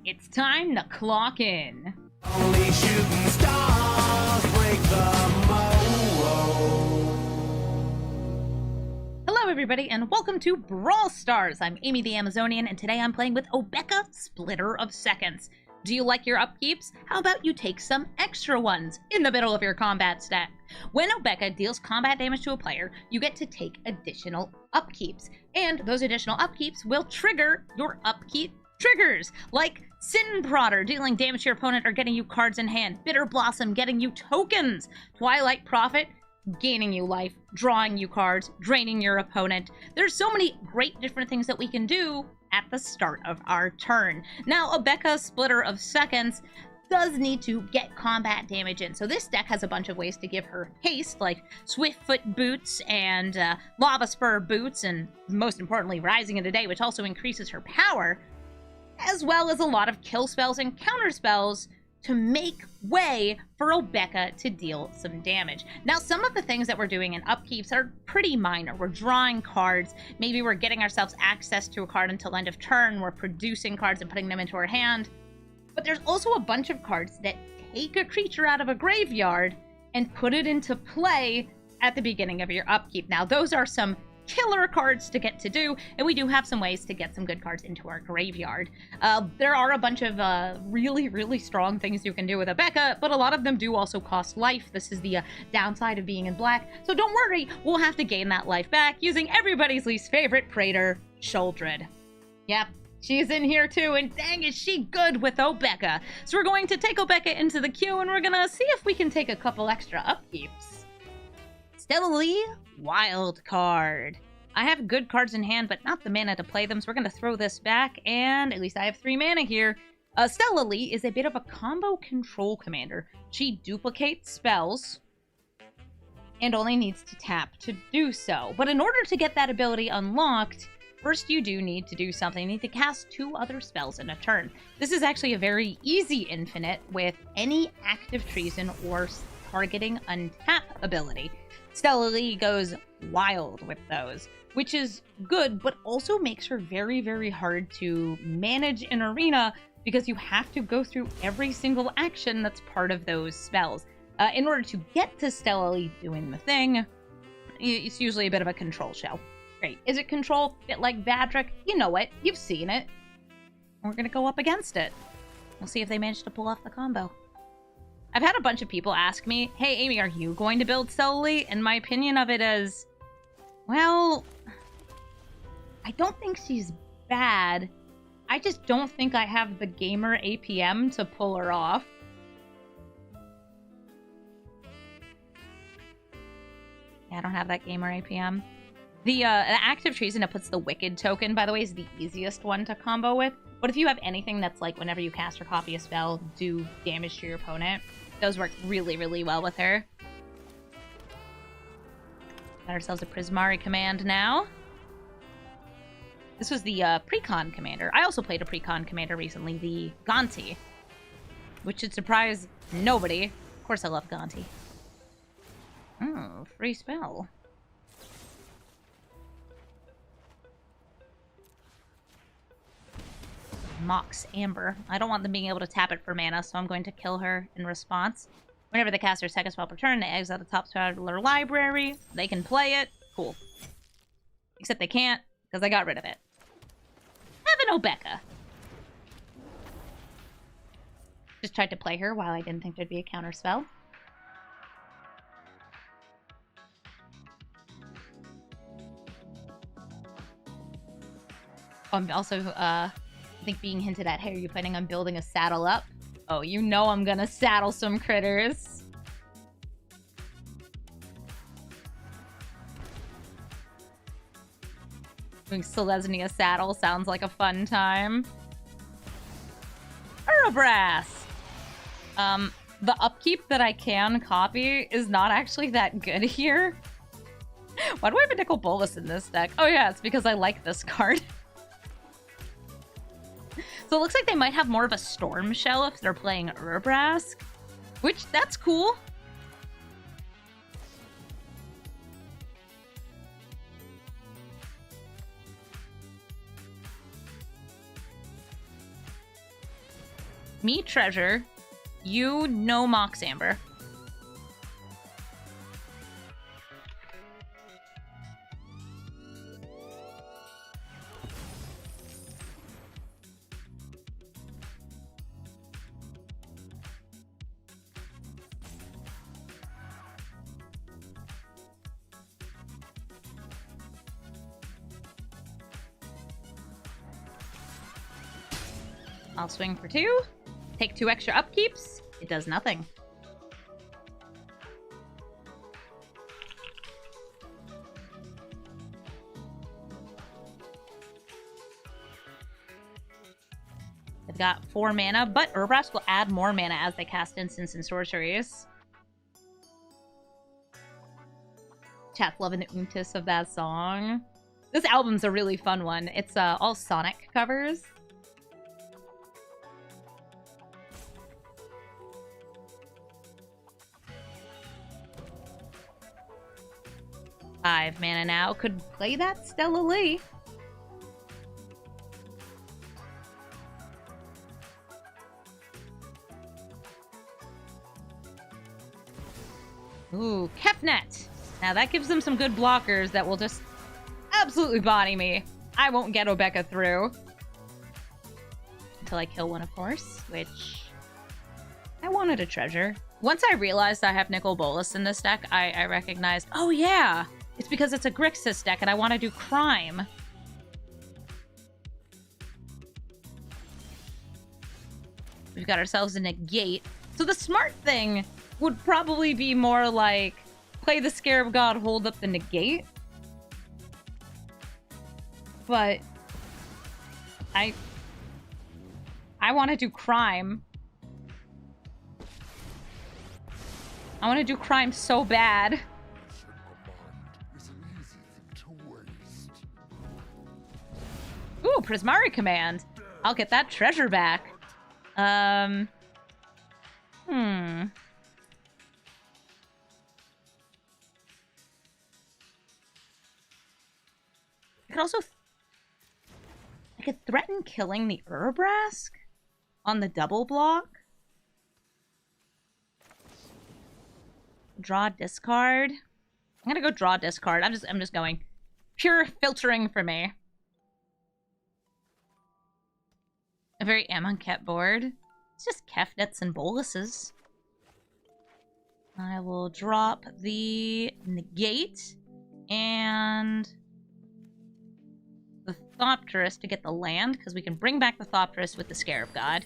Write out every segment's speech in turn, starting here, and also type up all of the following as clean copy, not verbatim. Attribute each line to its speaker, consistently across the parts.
Speaker 1: It's time to clock in.
Speaker 2: Only shooting stars break the mold.
Speaker 1: Hello everybody and welcome to Brawl Stars. I'm Amy the Amazonian and today I'm playing with Obeka, Splitter of Seconds. Do you like your upkeeps? How about you take some extra ones in the middle of your combat stack? When Obeka deals combat damage to a player, you get to take additional upkeeps. And those additional upkeeps will trigger your upkeep triggers, like Sin Prodder dealing damage to your opponent or getting you cards in hand, Bitter Blossom getting you tokens, Twilight Prophet gaining you life, drawing you cards, draining your opponent. There's so many great different things that we can do at the start of our turn. Now, Obeka, Splitter of Seconds, does need to get combat damage in. So this deck has a bunch of ways to give her haste, like Swiftfoot Boots and Lava Spur Boots, and most importantly, Rising in the Day, which also increases her power, as well as a lot of kill spells and counter spells to make way for Obeka to deal some damage. Now, some of the things that we're doing in upkeeps are pretty minor. We're drawing cards, maybe we're getting ourselves access to a card until end of turn, we're producing cards and putting them into our hand. But there's also a bunch of cards that take a creature out of a graveyard and put it into play at the beginning of your upkeep. Now, those are some killer cards to get to do, and we do have some ways to get some good cards into our graveyard. There are a bunch of really strong things you can do with Obeka, but a lot of them do also cost life. This is the downside of being in black, so don't worry, we'll have to gain that life back using everybody's least favorite Praetor, Shuldred. Yep, she's in here too, and dang is she good with Obeka. So we're going to take Obeka into the queue, and we're gonna see if we can take a couple extra upkeeps. Stella Lee, wild card. I have good cards in hand, but not the mana to play them, so we're going to throw this back, and at least I have 3 mana here. Stella Lee is a bit of a combo control commander. She duplicates spells and only needs to tap to do so. But in order to get that ability unlocked, first you do need to do something. You need to cast 2 other spells in a turn. This is actually a very easy infinite with any active treason or targeting untap ability. Stella Lee goes wild with those, which is good, but also makes her very hard to manage in Arena because you have to go through every single action that's part of those spells. In order to get to Stella Lee doing the thing, it's usually a bit of a control shell. Great. Is it control? A bit like Vadric? You know it. You've seen it. We're going to go up against it. We'll see if they manage to pull off the combo. I've had a bunch of people ask me, hey, Amy, are you going to build Stella Lee? And my opinion of it is, well, I don't think she's bad. I just don't think I have the gamer APM to pull her off. Yeah, I don't have that gamer APM. The active treason that puts the Wicked token, by the way, is the easiest one to combo with. But if you have anything that's like whenever you cast or copy a spell, do damage to your opponent, those work really well with her. Got ourselves a Prismari command now. This was the Precon commander. I also played a Precon commander recently, the Gonti, which should surprise nobody. Of course I love Gonti. Oh, free spell. Mox Amber. I don't want them being able to tap it for mana, so I'm going to kill her in response. Whenever they cast their second spell per turn, they exile the top spell of their library. They can play it. Cool. Except they can't, because I got rid of it. Have an Obeka. Just tried to play her while I didn't think there'd be a counter spell. I'm also, I think being hinted at, hey, are you planning on building a saddle up? Oh, you know I'm gonna saddle some critters. Doing Selesnya saddle sounds like a fun time. Urabrass! The upkeep that I can copy is not actually that good here. Why do I have a Nicol Bolas in this deck? Oh yeah, it's because I like this card. So it looks like they might have more of a Storm Shell if they're playing Urabrask, which, that's cool. Me treasure. You no Mox Amber. I'll swing for 2. Take 2 extra upkeeps. It does nothing. They've got 4 mana, but Urbrask will add more mana as they cast instants and sorceries. Chat's loving the oontis of that song. This album's a really fun one. It's all Sonic covers. Five mana now. Could play that Stella Lee. Ooh, Kefnet. Now that gives them some good blockers that will just absolutely body me. I won't get Obeka through. Until I kill one, of course, which I wanted a treasure. Once I realized I have Nicol Bolas in this deck, I recognized, oh yeah, it's because it's a Grixis deck and I want to do crime. We've got ourselves a negate. So the smart thing would probably be more like play the Scarab God, hold up the negate. But I want to do crime. I want to do crime so bad. Ooh, Prismari Command. I'll get that treasure back. I could threaten killing the Urbrask on the double block. Draw discard. I'm gonna go draw discard. I'm just going pure filtering for me. A very Amonkhet board. It's just Kefnets and Boluses. I will drop the negate and the Thopterus to get the land, because we can bring back the Thopterus with the Scarab God.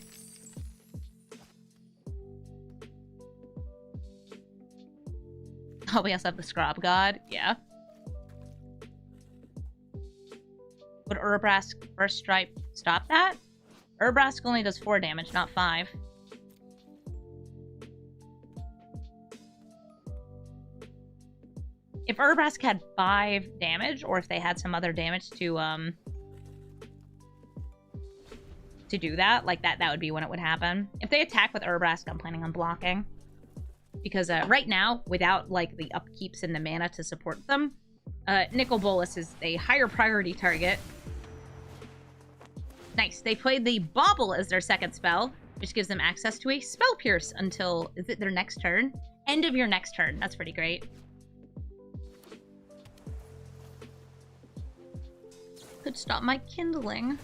Speaker 1: Oh, we also have the Scrab God. Yeah. Would Urbrask First Stripe stop that? Urbrask only does 4 damage, not 5. If Urbrask had 5 damage, or if they had some other damage to do that, like that would be when it would happen. If they attack with Urbrask, I'm planning on blocking. Because right now, without like the upkeeps and the mana to support them, Nicol Bolas is a higher priority target. Nice. They played the Bauble as their second spell, which gives them access to a Spell Pierce until, is it their next turn? End of your next turn. That's pretty great. Could stop my kindling.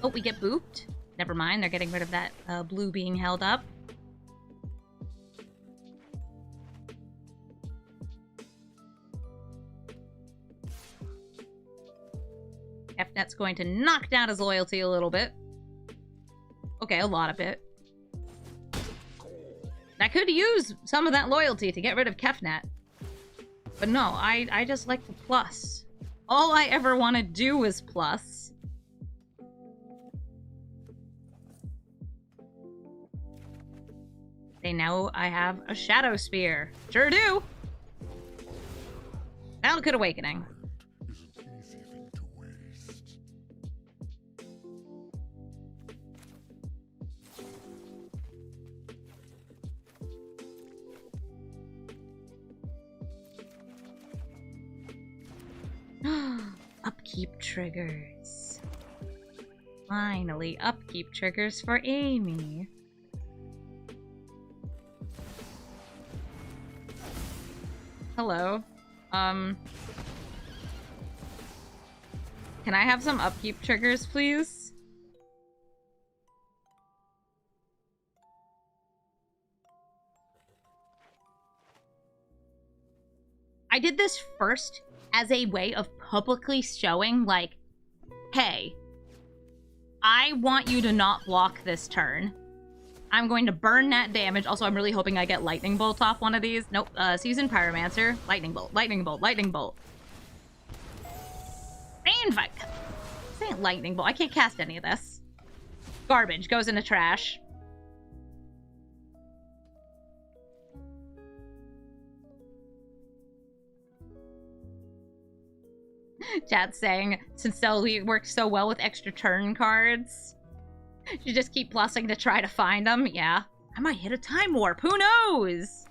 Speaker 1: Oh, we get booped. Never mind. They're getting rid of that blue being held up. Fnet's going to knock down his loyalty a little bit. Okay, a lot of it. I could use some of that loyalty to get rid of Kefnet. But no, I just like the plus. All I ever want to do is plus. They know I have a Shadow Spear. Sure do! Valakut Awakening. Upkeep triggers. Finally, upkeep triggers for Amy. Hello. Can I have some upkeep triggers, please? I did this first as a way of publicly showing, like, hey, I want you to not block this turn. I'm going to burn that damage. Also, I'm really hoping I get Lightning Bolt off one of these. Nope. Seasoned Pyromancer. Lightning Bolt. Lightning Bolt. Lightning Bolt. Rain Fight. This ain't Lightning Bolt. I can't cast any of this. Garbage. Goes in the trash. Chat's saying, since Stella Lee works so well with extra turn cards, you just keep plussing to try to find them. Yeah. I might hit a time warp. Who knows?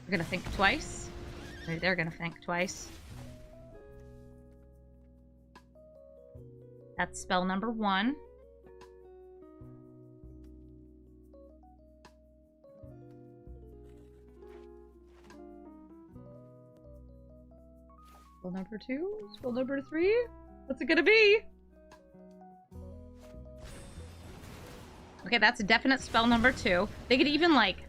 Speaker 1: We're gonna think twice. Maybe they're gonna think twice. That's spell number 1. Spell number 2? Spell number 3? What's it gonna be? Okay, that's a definite spell number 2. They could even, like...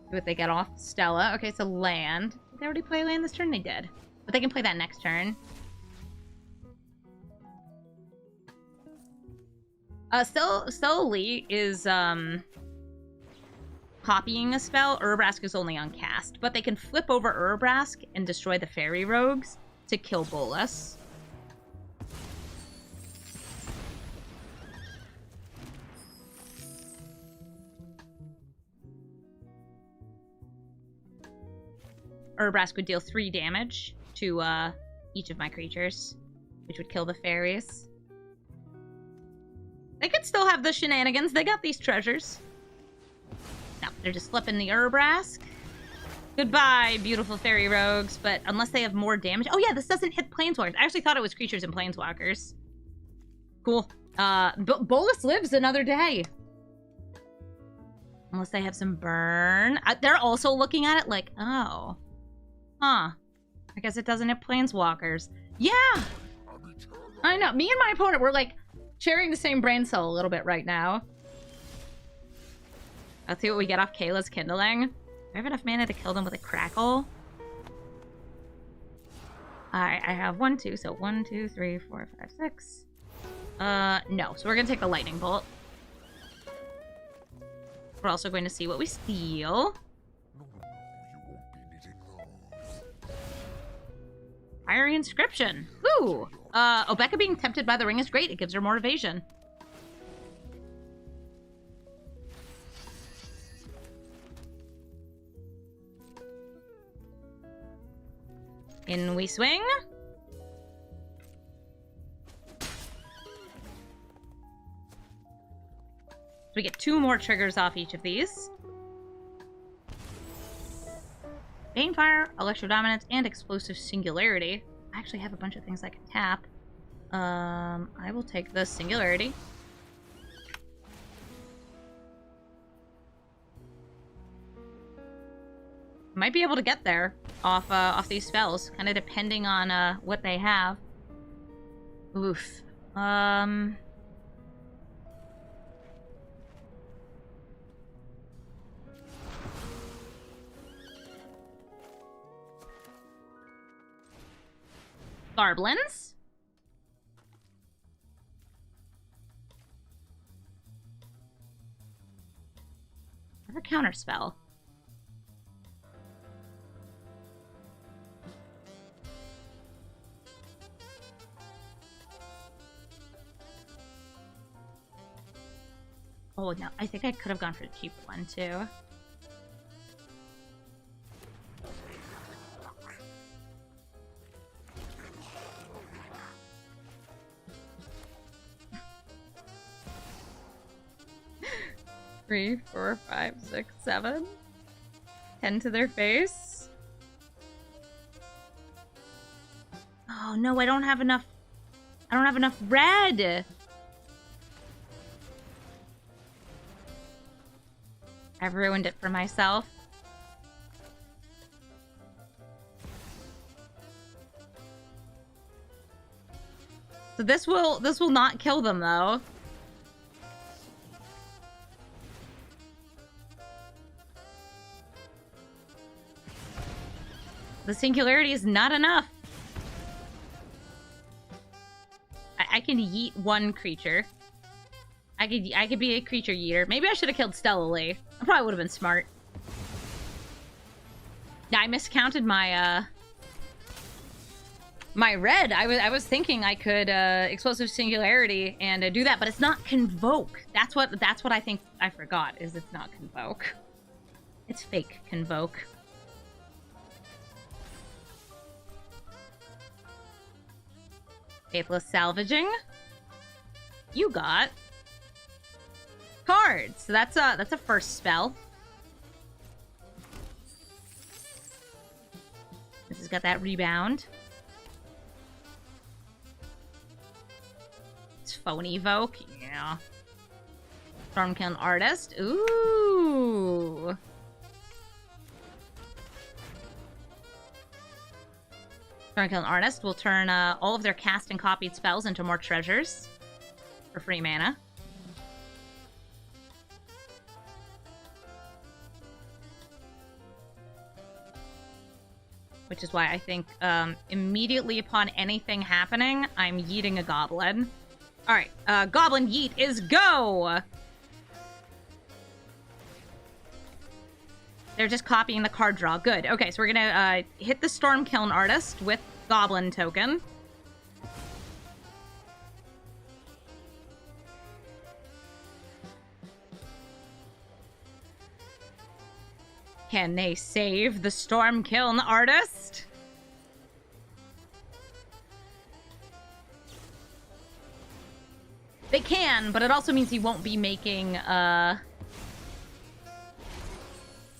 Speaker 1: do what they get off Stella. Okay, so land. Did they already play land this turn? They did. But they can play that next turn. Stella Lee is, copying a spell. Urabrask is only on cast, but they can flip over Urabrask and destroy the fairy rogues to kill Bolas. Urabrask would deal 3 damage to each of my creatures, which would kill the fairies. They could still have the shenanigans. They got these treasures. No, they're just flipping the Urabrask. Goodbye, beautiful fairy rogues. But unless they have more damage... oh yeah, this doesn't hit planeswalkers. I actually thought it was creatures and planeswalkers. Cool. Bolas lives another day. Unless they have some burn. They're also looking at it like, oh. Huh. I guess it doesn't hit planeswalkers. Yeah! I know. Me and my opponent, we're like sharing the same brain cell a little bit right now. Let's see what we get off Kayla's Kindling. Do I have enough mana to kill them with a Crackle? I have 1, 2, so 1, 2, 3, 4, 5, 6. No. So we're gonna take the Lightning Bolt. We're also going to see what we steal. Fiery Inscription. Ooh! Obeka being tempted by the ring is great. It gives her more evasion. In we swing. So we get 2 more triggers off each of these. Banefire, Electro Dominance, and Explosive Singularity. I actually have a bunch of things I can tap. I will take the Singularity. Might be able to get there off these spells, kind of depending on what they have. Oof. Garblins. Or a counterspell. Oh no, I think I could have gone for the cheap one too. 3, 4, 5, 6, 7. 10 to their face. Oh no, I don't have enough. I don't have enough red. I've ruined it for myself. So this will not kill them though. The singularity is not enough. I can yeet one creature. I could be a creature yeeter. Maybe I should have killed Stella Lee. I probably would have been smart. Yeah, I miscounted my my red. I was thinking I could explosive singularity and do that, but it's not convoke. That's what I think I forgot, is it's not convoke. It's fake convoke. Faithless salvaging. You got cards. So that's a first spell. This has got that rebound. It's phone evoke. Yeah. Stormkiln Artist. Ooh. Stormkiln Artist will turn all of their cast and copied spells into more treasures for free mana. Which is why I think immediately upon anything happening, I'm yeeting a goblin. Alright, goblin yeet is go! They're just copying the card draw. Good. Okay, so we're gonna hit the Stormkiln Artist with Goblin token. Can they save the Stormkiln Artist? They can, but it also means he won't be making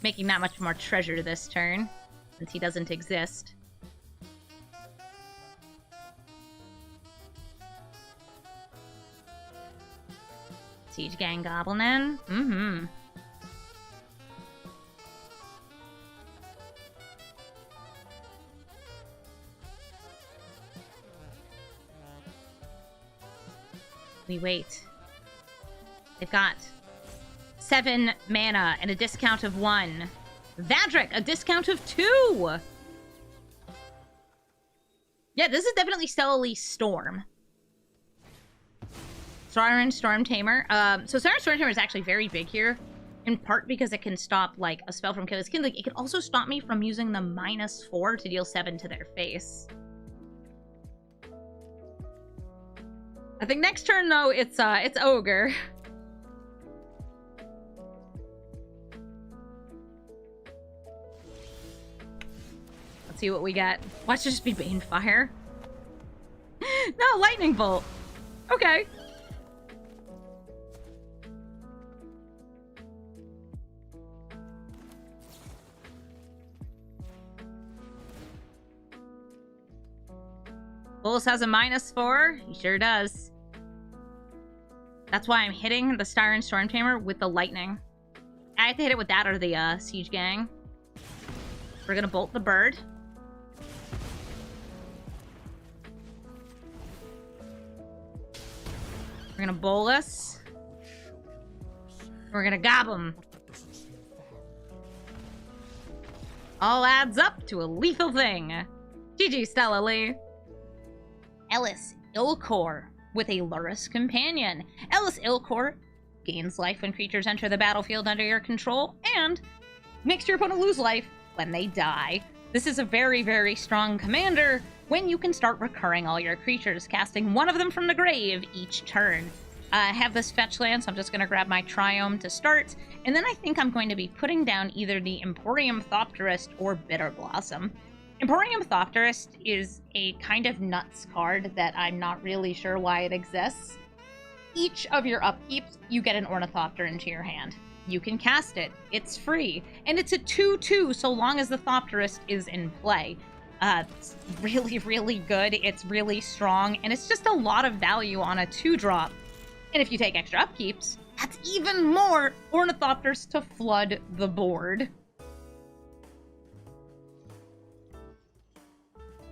Speaker 1: making that much more treasure this turn, since he doesn't exist. Siege Gang Goblin in. Mm-hmm. We wait. They've got 7 mana and a discount of 1. Vadric, a discount of 2! Yeah, this is definitely Stella Lee Storm. Siren Storm Tamer. So Siren Storm Tamer is actually very big here, in part because it can stop, like, a spell from killing skin. Like, it can also stop me from using the -4 to deal 7 to their face. I think next turn, though, it's Ogre. Let's see what we get. Watch it just be Banefire. No, Lightning Bolt. Okay. Bulls has a -4. He sure does. That's why I'm hitting the Siren Storm Tamer with the lightning. I have to hit it with that or the Siege Gang. We're gonna bolt the bird. We're gonna bolus. We're gonna gob him. All adds up to a lethal thing. GG, Stella Lee. Elas, il-Kor with a Lurrus companion. Elas il-Kor gains life when creatures enter the battlefield under your control, and makes your opponent lose life when they die. This is a very, very strong commander when you can start recurring all your creatures, casting one of them from the grave each turn. I have this fetch land, so I'm just going to grab my Triome to start, and then I think I'm going to be putting down either the Emporium Thopterist or Bitter Blossom. Emporium Thopterist is a kind of nuts card that I'm not really sure why it exists. Each of your upkeeps, you get an Ornithopter into your hand. you can cast it. It's free. And it's a 2/2 so long as the Thopterist is in play. It's really, really good. It's really strong, and it's just a lot of value on a 2-drop. And if you take extra upkeeps, that's even more Ornithopters to flood the board.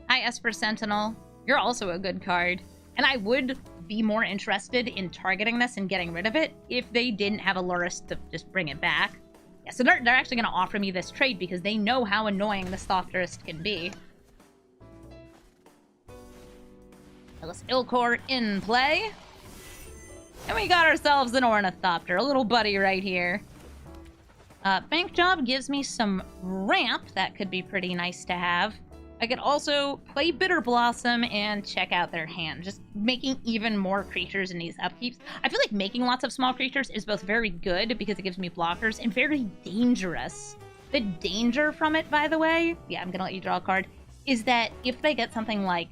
Speaker 1: Hi, Esper Sentinel. You're also a good card. And I would be more interested in targeting this and getting rid of it if they didn't have a Lurrus to just bring it back. Yeah, so they're actually going to offer me this trade because they know how annoying this Thopterist can be. Elas il-Kor in play. And we got ourselves an Ornithopter, a little buddy right here. Bank Job gives me some ramp. That could be pretty nice to have. I could also play Bitter Blossom and check out their hand, just making even more creatures in these upkeeps. I feel like making lots of small creatures is both very good because it gives me blockers and very dangerous. The danger from it, by the way, yeah, I'm gonna let you draw a card, is that if they get something like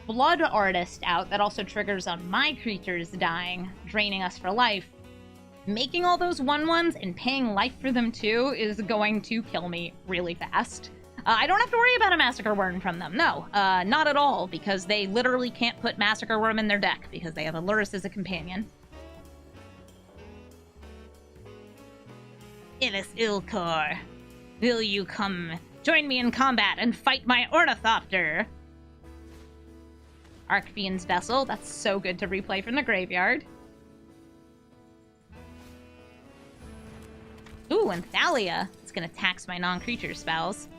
Speaker 1: Blood Artist out, that also triggers on my creatures dying, draining us for life, making all those 1/1s and paying life for them too is going to kill me really fast. I don't have to worry about a Massacre Worm from them. No, not at all, because they literally can't put Massacre Worm in their deck because they have a Lurrus as a companion. Elas il-Kor, will you come join me in combat and fight my Ornithopter? Archfiend's Vessel, that's so good to replay from the graveyard. Ooh, and Thalia. It's gonna tax my non-creature spells.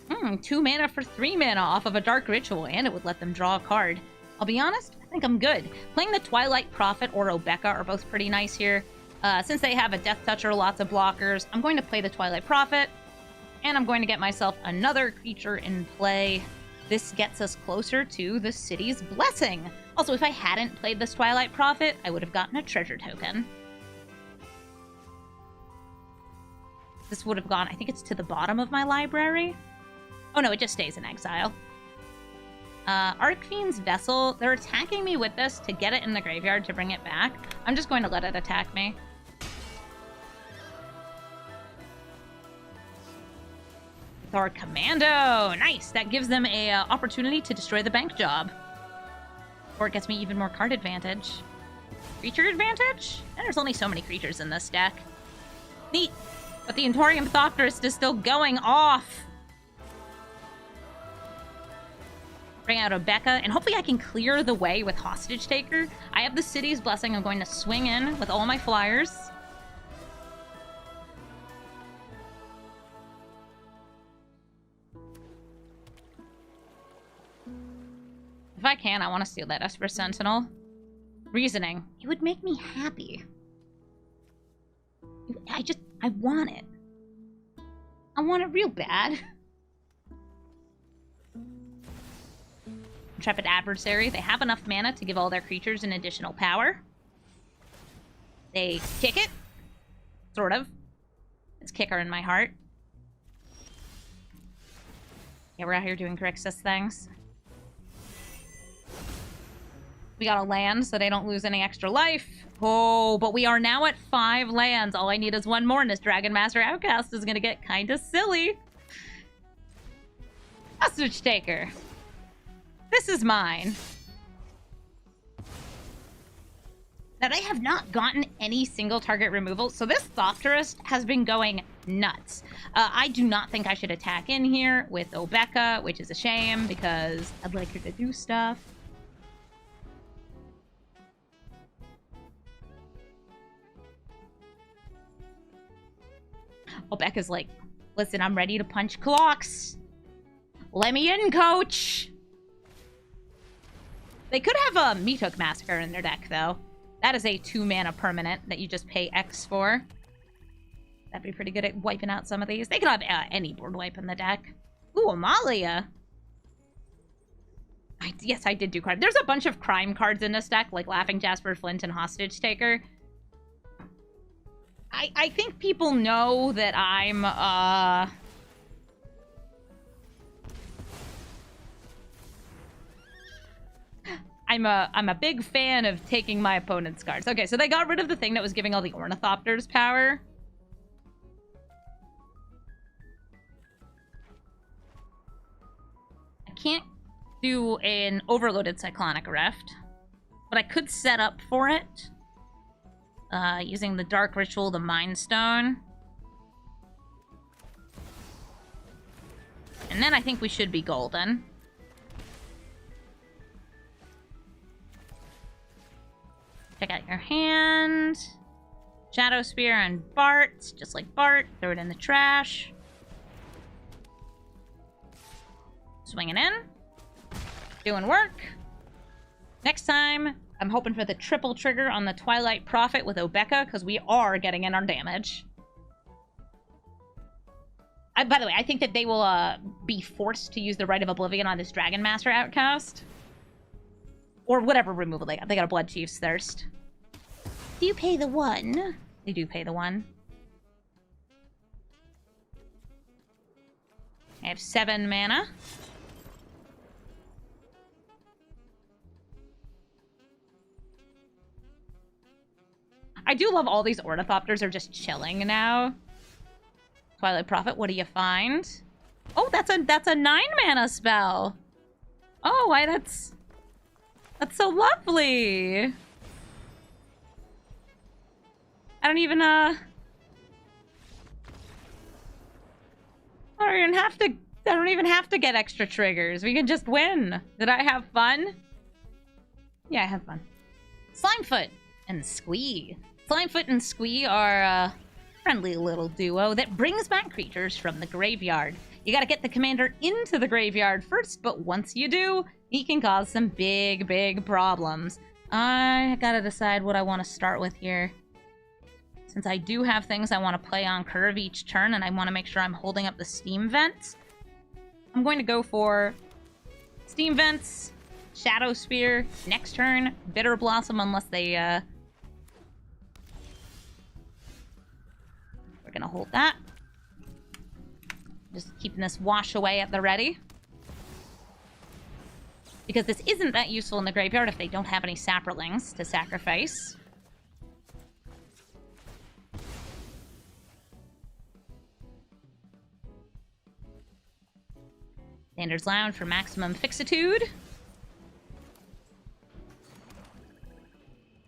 Speaker 1: Hmm, 2 mana for 3 mana off of a Dark Ritual, and it would let them draw a card. I'll be honest, I think I'm good. Playing the Twilight Prophet or Obeka are both pretty nice here. Since they have a Death Toucher, lots of blockers, I'm going to play the Twilight Prophet, and I'm going to get myself another creature in play. This gets us closer to the city's blessing. Also, if I hadn't played this Twilight Prophet, I would have gotten a treasure token. This would have gone, I think it's to the bottom of my library. Oh no, it just stays in exile. Archfiend's Vessel, they're attacking me with this to get it in the graveyard to bring it back. I'm just going to let it attack me. Thor Commando! Nice! That gives them a opportunity to destroy the bank job. Or it gets me even more card advantage. Creature advantage? And there's only so many creatures in this deck. Neat! But the Emporium Thopterist is still going off! Bring out Obeka, and hopefully I can clear the way with Hostage Taker. I have the City's Blessing. I'm going to swing in with all my flyers. If I can, I want to steal that Esper Sentinel. Reasoning. It would make me happy. I want it. I want it real bad. Intrepid Adversary. They have enough mana to give all their creatures an additional power. They kick it. Sort of. It's Kicker in my heart. Yeah, we're out here doing Grixis things. We gotta land so they don't lose any extra life. Oh, but we are now at 5 lands. All I need is 1 more, and this Dragon Master Outcast is gonna get kinda silly. Hostage Taker. This is mine. Now, they have not gotten any single target removal, so this Thopterist has been going nuts. I do not think I should attack in here with Obeka, which is a shame, because I'd like her to do stuff. Obeka's like, listen, I'm ready to punch clocks. Let me in, coach. They could have a Meathook Massacre in their deck, though. That is a 2-mana permanent that you just pay X for. That'd be pretty good at wiping out some of these. They could have any board wipe in the deck. Ooh, Amalia. Yes, I did do crime. There's a bunch of crime cards in this deck, like Laughing Jasper, Flint, and Hostage Taker. I think people know that I'm, I'm a big fan of taking my opponent's cards. Okay, so they got rid of the thing that was giving all the Ornithopters power. I can't do an overloaded Cyclonic Rift, but I could set up for it using the Dark Ritual, the Mind Stone. And then I think we should be golden. Check out your hand. Shadow Spear and Bart, just like Bart. Throw it in the trash. Swinging in. Doing work. Next time, I'm hoping for the triple trigger on the Twilight Prophet with Obeka, because we are getting in our damage. By the way, I think that they will be forced to use the Rite of Oblivion on this Dragon Master outcast. Or whatever removal they got. They got a Blood Chief's Thirst. Do you pay the 1? They do pay the 1. I have 7 mana. I do love all these Ornithopters are just chilling now. Twilight Prophet, what do you find? Oh, that's a 9 mana spell. Oh, why that's so lovely. I don't even have to get extra triggers. We can just win. Did I have fun? Yeah, I had fun. Slimefoot and Squee. Slimefoot and Squee are a friendly little duo that brings back creatures from the graveyard. You gotta get the commander into the graveyard first, but once you do, he can cause some big, big problems. I gotta decide what I want to start with here. Since I do have things I want to play on curve each turn, and I want to make sure I'm holding up the Steam Vents, I'm going to go for Steam Vents, Shadow Spear, next turn, Bitter Blossom, unless they, we're gonna hold that. Just keeping this wash away at the ready. Because this isn't that useful in the graveyard if they don't have any Saprolings to sacrifice. Standards Lounge for maximum fixitude.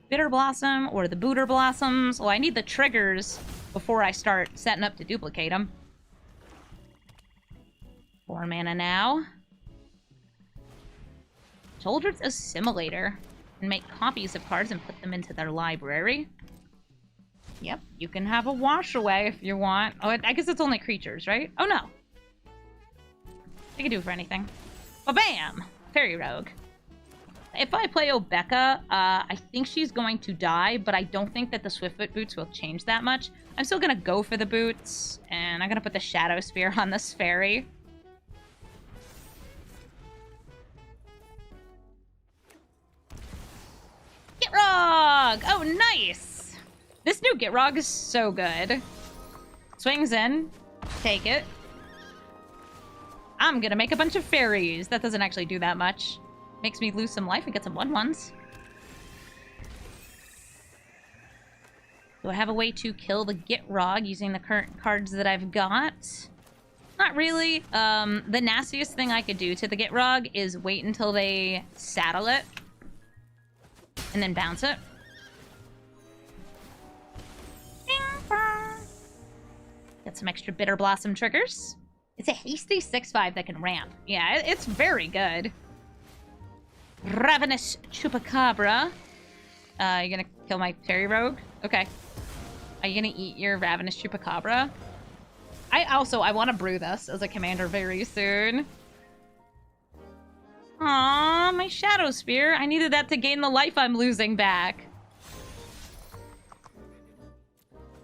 Speaker 1: Bitter Blossom or the Booter Blossoms. Well, I need the triggers before I start setting up to duplicate them. 4 mana now. Children's Assimilator. And make copies of cards and put them into their library. Yep, you can have a wash away if you want. Oh, I guess it's only creatures, right? Oh, no. I can do it for anything. Ba-bam! Fairy Rogue. If I play Obeka, I think she's going to die, but I don't think that the Swiftfoot boots will change that much. I'm still gonna go for the boots, and I'm gonna put the Shadow Spear on this fairy. Gitrog! Oh, nice! This new Gitrog is so good. Swings in. Take it. I'm gonna make a bunch of fairies. That doesn't actually do that much. Makes me lose some life and get some 1/1s. Do I have a way to kill the Gitrog using the current cards that I've got? Not really. The nastiest thing I could do to the Gitrog is wait until they saddle it. And then bounce it. Get some extra Bitter Blossom triggers. It's a hasty 6/5 that can ramp. Yeah, it's very good. Ravenous Chupacabra. You gonna kill my Fairy Rogue? Okay. Are you gonna eat your Ravenous Chupacabra? I want to brew this as a commander very soon. Aww, my Shadow Spear. I needed that to gain the life I'm losing back.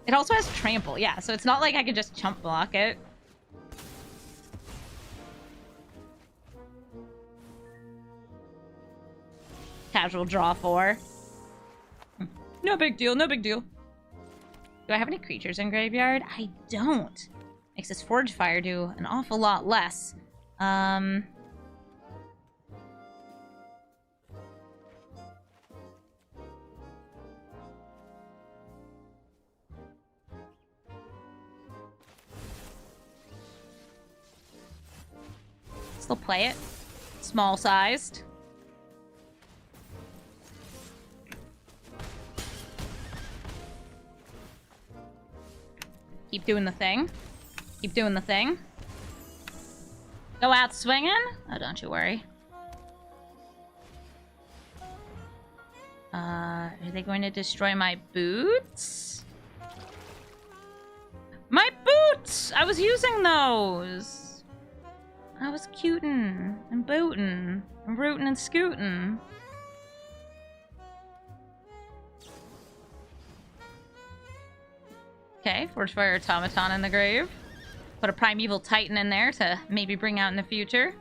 Speaker 1: It also has Trample, yeah, so it's not like I could just chump block it. Casual draw 4. No big deal, no big deal. Do I have any creatures in graveyard? I don't. Makes this Forge Fire do an awful lot less. Still play it. Small-sized. Keep doing the thing. Keep doing the thing. Go out swinging? Oh, don't you worry. Are they going to destroy my boots? My boots! I was using those! I was cutin' and bootin' and rootin' and scootin'. Okay, Forge Fire Automaton in the grave. Put a Primeval Titan in there to maybe bring out in the future.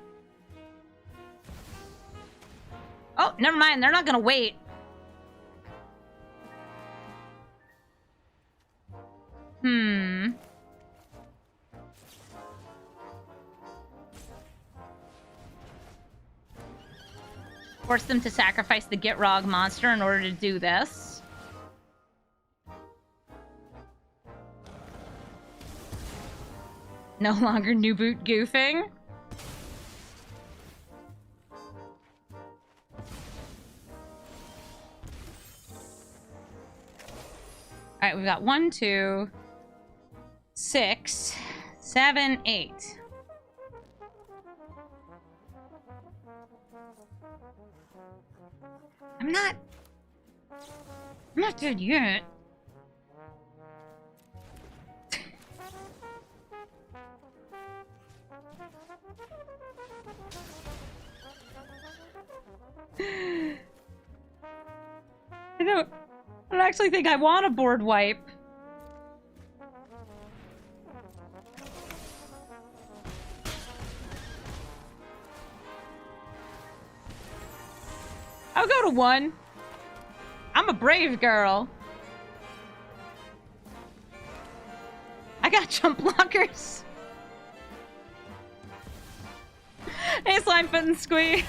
Speaker 1: Oh, never mind. They're not gonna wait. Force them to sacrifice the Gitrog monster in order to do this. No longer new boot goofing. Alright, we've got 1, 2, 6, 7, 8. I'm not dead yet. I don't actually think I want a board wipe. I'll go to 1. I'm a brave girl. I got jump blockers. Hey, Slime Foot and Squee.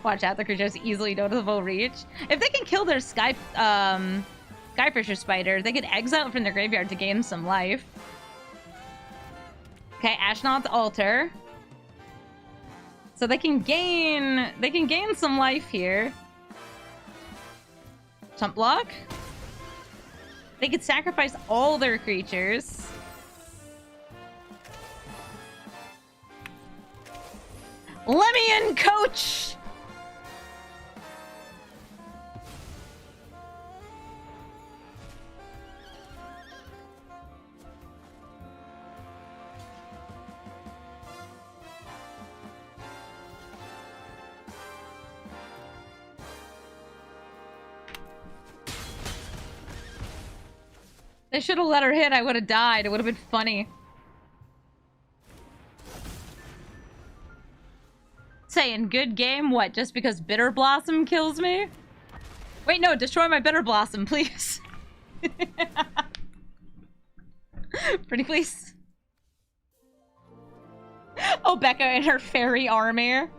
Speaker 1: Watch out, the creature's easily noticeable reach. If they can kill their Skyfisher spider, they could exile it from their graveyard to gain some life. Okay, Ashnod's Altar. So they can gain some life here. Chump block. They could sacrifice all their creatures. Let me in, coach! They should have let her hit. I would have died. It would have been funny. Saying good game, what? Just because Bitter Blossom kills me? Wait, no, destroy my Bitter Blossom, please. Pretty please. Obeka in her fairy armor.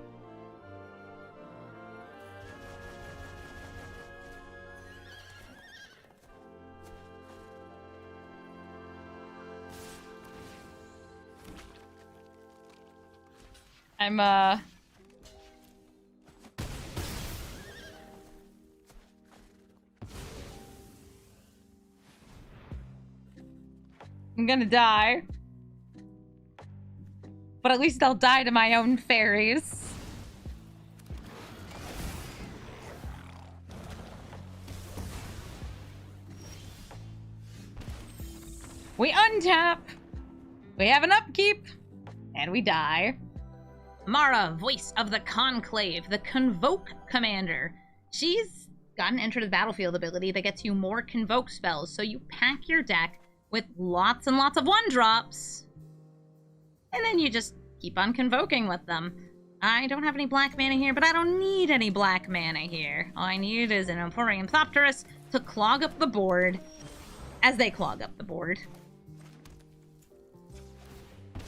Speaker 1: I'm gonna die. But at least I'll die to my own fairies. We untap. We have an upkeep. And we die. Amara, voice of the conclave, the convoke commander. She's got an enter the battlefield ability that gets you more convoke spells, so you pack your deck with lots and lots of 1-drops, and then you just keep on convoking with them. I don't have any black mana here, but I don't need any black mana here. All I need is an Emporium Thopterus to clog up the board as they clog up the board.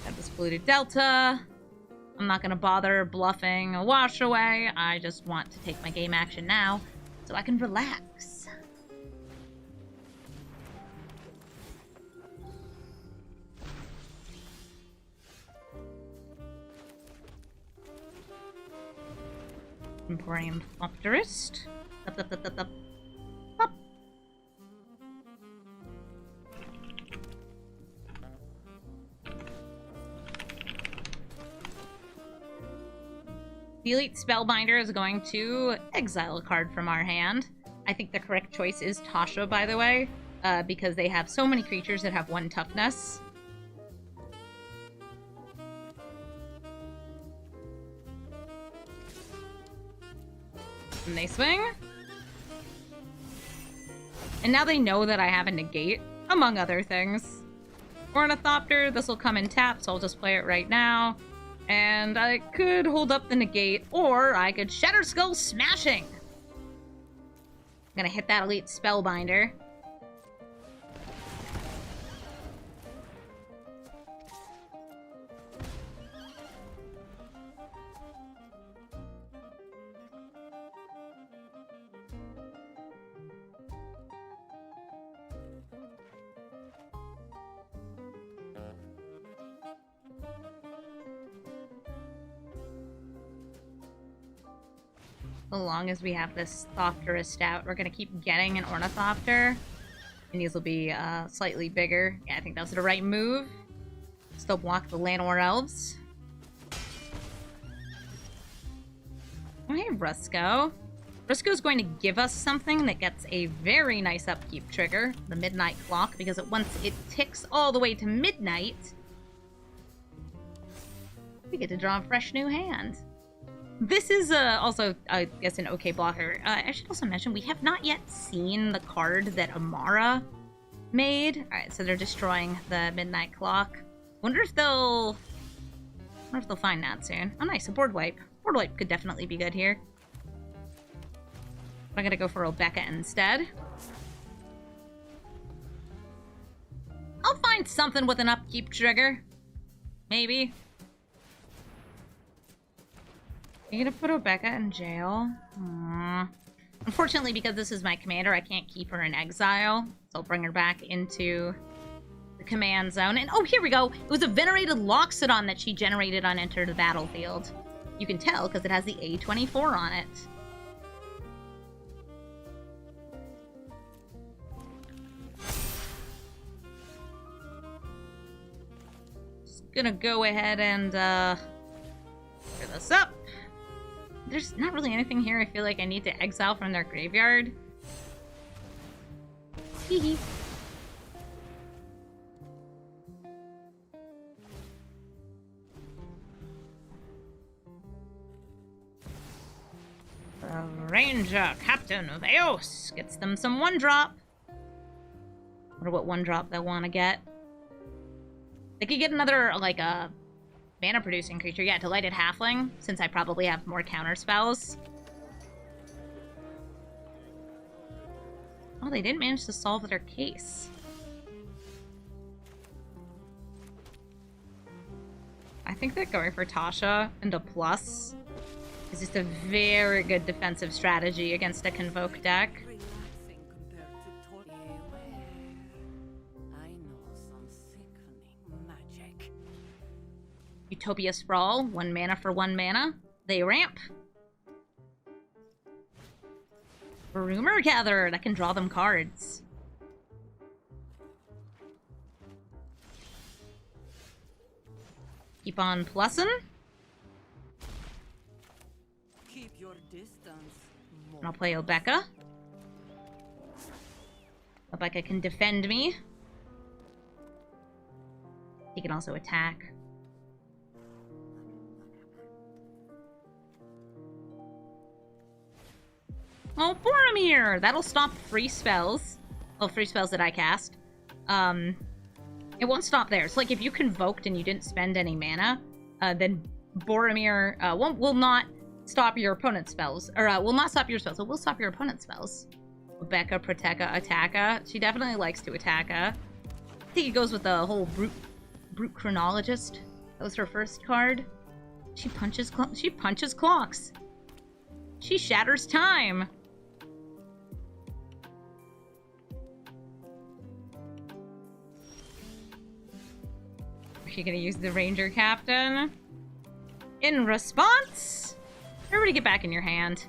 Speaker 1: Got this Polluted Delta. I'm not gonna bother bluffing a wash away. I just want to take my game action now so I can relax. Emporium Thopterist. Up, up, up, up, up. Up. The Elite Spellbinder is going to exile a card from our hand. I think the correct choice is Tasha, by the way, because they have so many creatures that have 1 toughness. And they swing. And now they know that I have a negate, among other things. Ornithopter, this will come in tap, so I'll just play it right now. And I could hold up the negate, or I could Shatter Skull Smashing. I'm gonna hit that Elite Spellbinder. So long as we have this Thopterist out, we're gonna keep getting an Ornithopter. And these will be slightly bigger. Yeah, I think that was the right move. Still block the Llanowar Elves. Oh, hey, Rusko. Rusko's going to give us something that gets a very nice upkeep trigger, the Midnight Clock, because once it ticks all the way to midnight, we get to draw a fresh new hand. This is also, I guess, an okay blocker. I should also mention, we have not yet seen the card that Amara made. Alright, so they're destroying the Midnight Clock. Wonder if they'll find that soon. Oh, nice, a board wipe. Board wipe could definitely be good here. I'm gonna go for Obeka instead. I'll find something with an upkeep trigger. Maybe. You're gonna put Obeka in jail? Aww. Unfortunately, because this is my commander, I can't keep her in exile. So I'll bring her back into the command zone. And oh, here we go! It was a Venerated Loxodon that she generated on Enter the Battlefield. You can tell because it has the A24 on it. Just gonna go ahead and clear this up. There's not really anything here I feel like I need to exile from their graveyard. Hee The Ranger, Captain of Eos, gets them some 1-drop. Wonder what 1-drop they want to get. They could get another, like, a mana-producing creature. Yeah, Delighted Halfling, since I probably have more counter spells. Oh, they didn't manage to solve their case. I think that going for Tasha into plus is just a very good defensive strategy against a Convoke deck. Utopia Sprawl, 1 mana for 1 mana. They ramp. Rumor Gatherer, that can draw them cards. Keep on plussin'.
Speaker 3: Keep your distance.
Speaker 1: And I'll play Obeka. Obeka can defend me. He can also attack. Oh, Boromir! That'll stop free spells. Well, free spells that I cast. It won't stop there. So, like, if you convoked and you didn't spend any mana, then Boromir will not stop your opponent's spells. Or, will not stop your spells. It will stop your opponent's spells. Obeka, Proteka, Attacka. She definitely likes to Attacka. I think it goes with the whole Brute Chronologist. That was her first card. She punches clocks. She shatters time. Are you gonna use the Ranger Captain? In response, Everybody get back in your hand.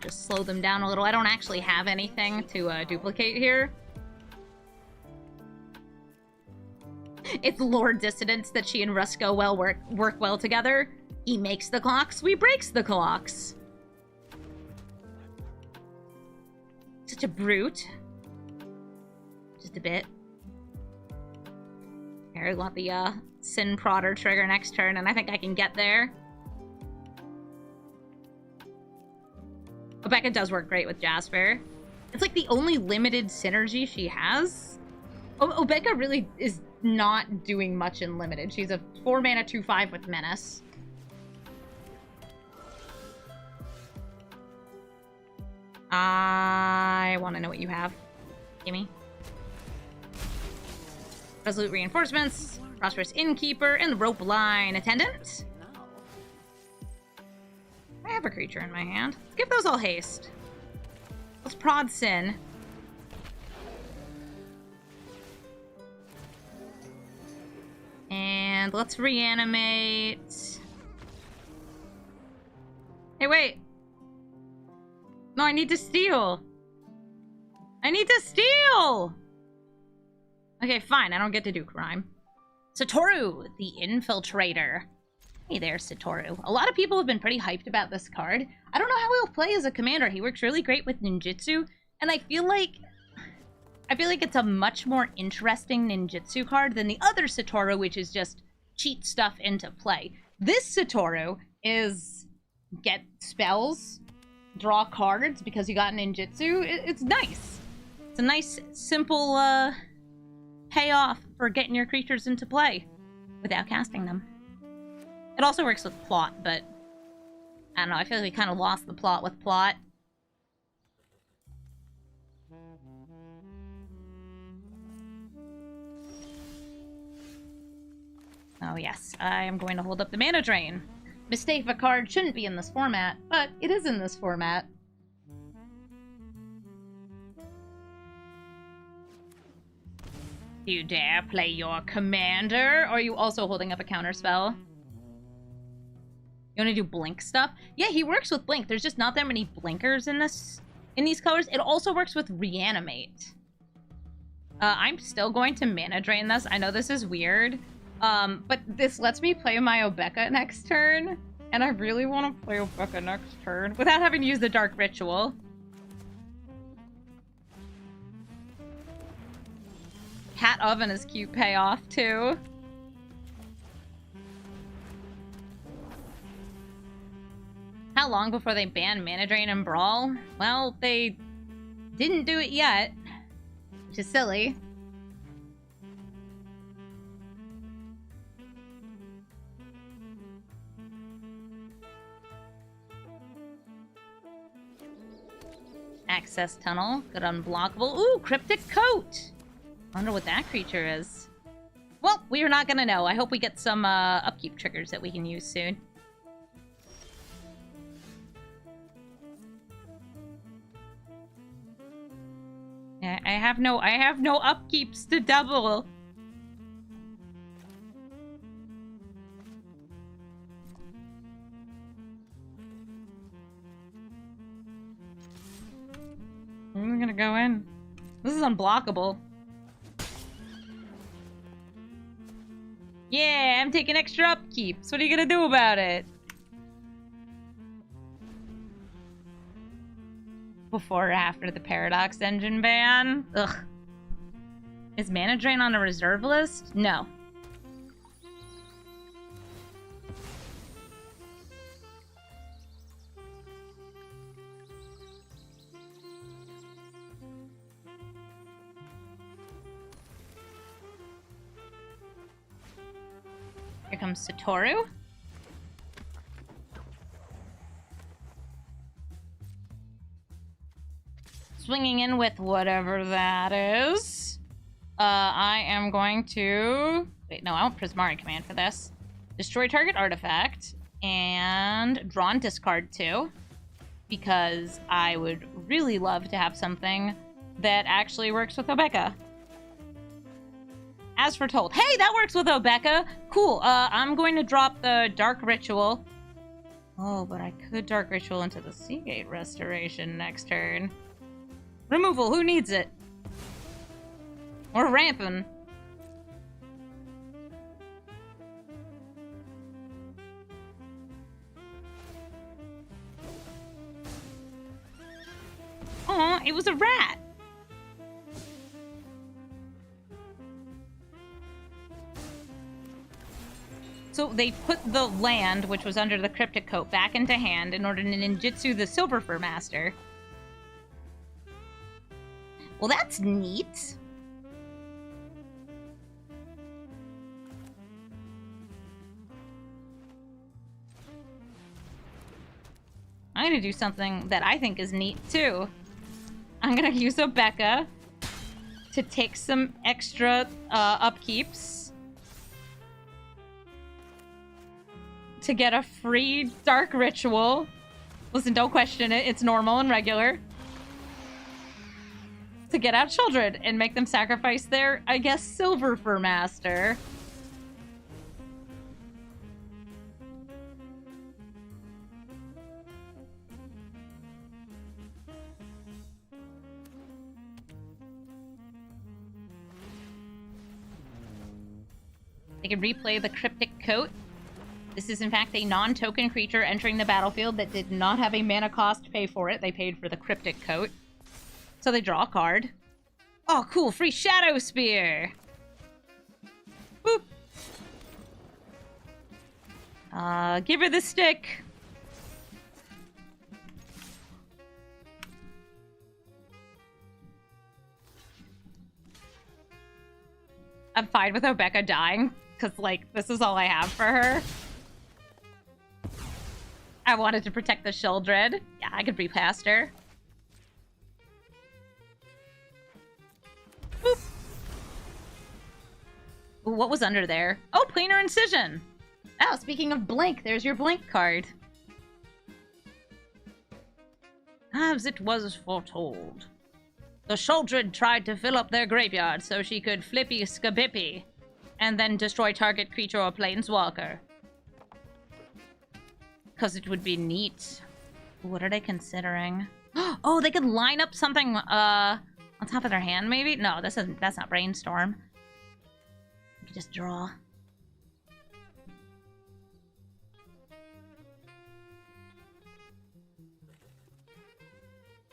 Speaker 1: Just slow them down a little. I don't actually have anything to duplicate here. It's lore dissidence that she and Rusko work well together. He makes the clocks, we breaks the clocks. Such a brute. Just a bit. Here, I want the Sin Prodder trigger next turn, and I think I can get there. Obeka does work great with Jasper. It's like the only limited synergy she has. Obeka really is not doing much in limited. She's a 4-mana 2/5 with Menace. I want to know what you have. Gimme. Resolute Reinforcements, Prosperous Innkeeper, and the Rope Line Attendant. I have a creature in my hand. Give those all haste. Let's prod Sin. And let's reanimate. Hey, wait. No, I need to steal. I need to steal! Okay, fine. I don't get to do crime. Satoru, the Infiltrator. Hey there, Satoru. A lot of people have been pretty hyped about this card. I don't know how he'll play as a commander. He works really great with ninjutsu, and I feel like it's a much more interesting ninjutsu card than the other Satoru, which is just cheat stuff into play. This Satoru is get spells, draw cards because you got ninjutsu. It's nice. It's a nice, simple payoff for getting your creatures into play without casting them. It also works with plot, but I don't know. I feel like we kind of lost the plot with plot. Oh yes, I am going to hold up the mana drain. Mistake, a card shouldn't be in this format, but it is in this format. Do you dare play your commander? Or are you also holding up a counter spell? You want to do blink stuff? Yeah, he works with blink. There's just not that many blinkers in these colors. It also works with reanimate. I'm still going to mana drain this. I know this is weird. But this lets me play my Obeka next turn. And I really want to play Obeka next turn without having to use the Dark Ritual. Cat Oven is cute payoff, too. How long before they ban Mana Drain and Brawl? Well, they didn't do it yet, which is silly. Access Tunnel, good unblockable. Ooh, Cryptic Coat! Wonder what that creature is. Well, we are not gonna know. I hope we get some upkeep triggers that we can use soon. Yeah, I have no upkeeps to double. I'm gonna go in. This is unblockable. Yeah, I'm taking extra upkeeps. What are you gonna do about it? Before or after the Paradox Engine ban? Ugh. Is Mana Drain on a reserve list? No. Here comes Satoru. Swinging in with whatever that is. I am going to... Wait, no, I want Prismari Command for this. Destroy target artifact. And draw and discard 2. because I would really love to have something that actually works with Obeka. As foretold. Hey, that works with Obeka! Cool, I'm going to drop the Dark Ritual. Oh, but I could Dark Ritual into the Seagate Restoration next turn. Removal, who needs it? Or ramping. Aw, it was a rat! So they put the land, which was under the Cryptic Coat, back into hand in order to ninjutsu the Silver Fur Master. Well, that's neat. I'm gonna do something that I think is neat, too. I'm gonna use Obeka to take some extra upkeeps to get a free Dark Ritual. Listen, don't question it. It's normal and regular. To get out children and make them sacrifice their, I guess, Silver Fur Master. They can replay the Cryptic Coat. This is, in fact, a non-token creature entering the battlefield that did not have a mana cost to pay for it. They paid for the Cryptic Coat. So they draw a card. Oh, cool. Free Shadow Spear. Boop. Give her the stick. I'm fine with Obeka dying, because, like, this is all I have for her. I wanted to protect the children. Yeah, I could be past her. Boop. Ooh, what was under there? Oh, Planar Incision! Oh, speaking of blank, there's your blank card. As it was foretold. The children tried to fill up their graveyard so she could flippy skabippy and then destroy target creature or planeswalker. Because it would be neat. What are they considering? Oh, they could line up something on top of their hand, maybe? No, that's not Brainstorm. You could just draw.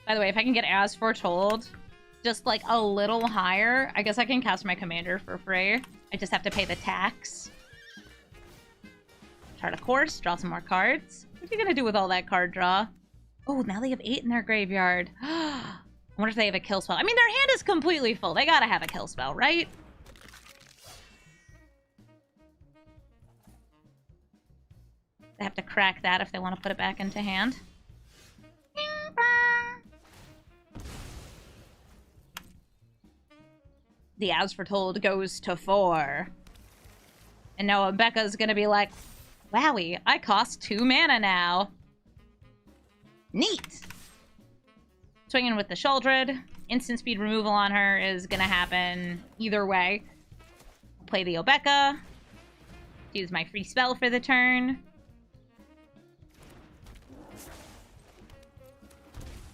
Speaker 1: By the way, if I can get As Foretold just like a little higher, I guess I can cast my commander for free. I just have to pay the tax. Chart a course, draw some more cards. What are you gonna do with all that card draw? Oh, now they have 8 in their graveyard. I wonder if they have a kill spell. I mean, their hand is completely full. They gotta have a kill spell, right? They have to crack that if they want to put it back into hand. The As Foretold goes to 4. And now Obeka's gonna be like, wowie, I cost 2 mana now. Neat! Swinging with the Sheoldred. Instant speed removal on her is gonna happen either way. Play the Obeka. Use my free spell for the turn.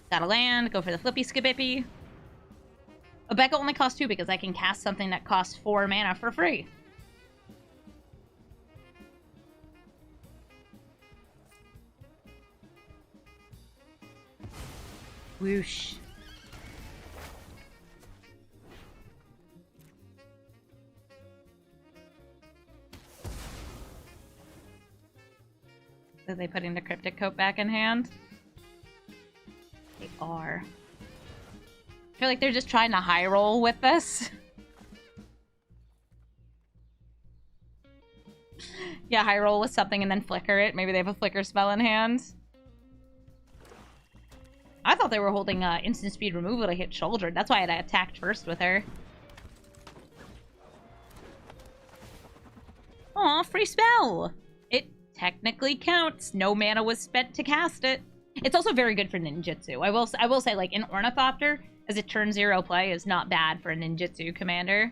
Speaker 1: Got a land, go for the flippy skibippy. Obeka only costs 2 because I can cast something that costs 4 mana for free. Whoosh. Are they putting the Cryptic Coat back in hand? They are. I feel like they're just trying to high roll with this. Yeah, high roll with something and then flicker it. Maybe they have a flicker spell in hand. I thought they were holding instant speed removal to hit Sheoldred. That's why I attacked first with her. Aw, free spell! It technically counts. No mana was spent to cast it. It's also very good for ninjutsu. I will say, like, an Ornithopter as a turn 0 play is not bad for a ninjutsu commander.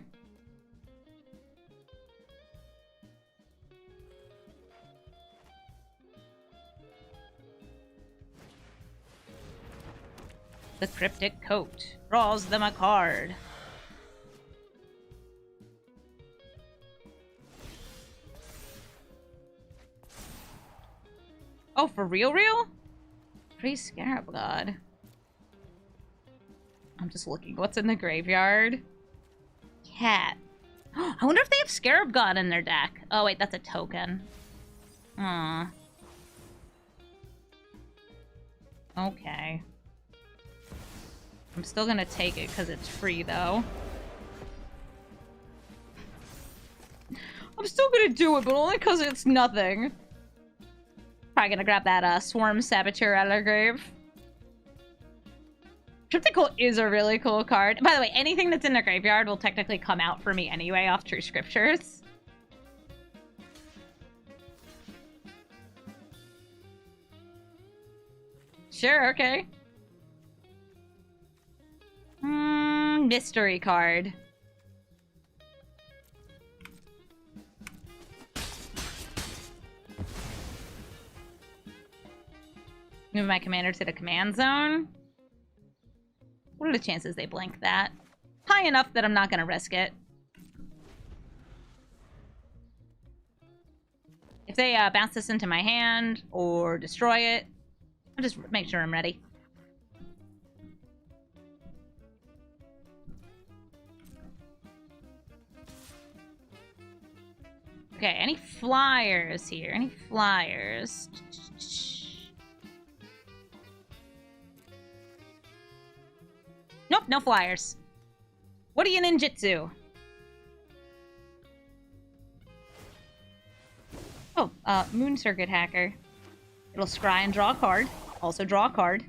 Speaker 1: The Cryptic Coat draws them a card. Oh, for real? Free Scarab God. I'm just looking. What's in the graveyard? Cat. I wonder if they have Scarab God in their deck. Oh, wait, that's a token. Aw. Okay. I'm still gonna take it because it's free, though. I'm still gonna do it, but only because it's nothing. Probably gonna grab that Swarm Saboteur out of their grave. Cryptical is a really cool card. By the way, anything that's in the graveyard will technically come out for me anyway off True Scriptures. Sure, okay. Mystery card. Move my commander to the command zone. What are the chances they blink that? High enough that I'm not going to risk it. If they bounce this into my hand or destroy it, I'll just make sure I'm ready. Okay, any flyers here? Any flyers? Nope, no flyers. What are you ninjutsu? Oh, Moon Circuit Hacker. It'll scry and draw a card. Also draw a card.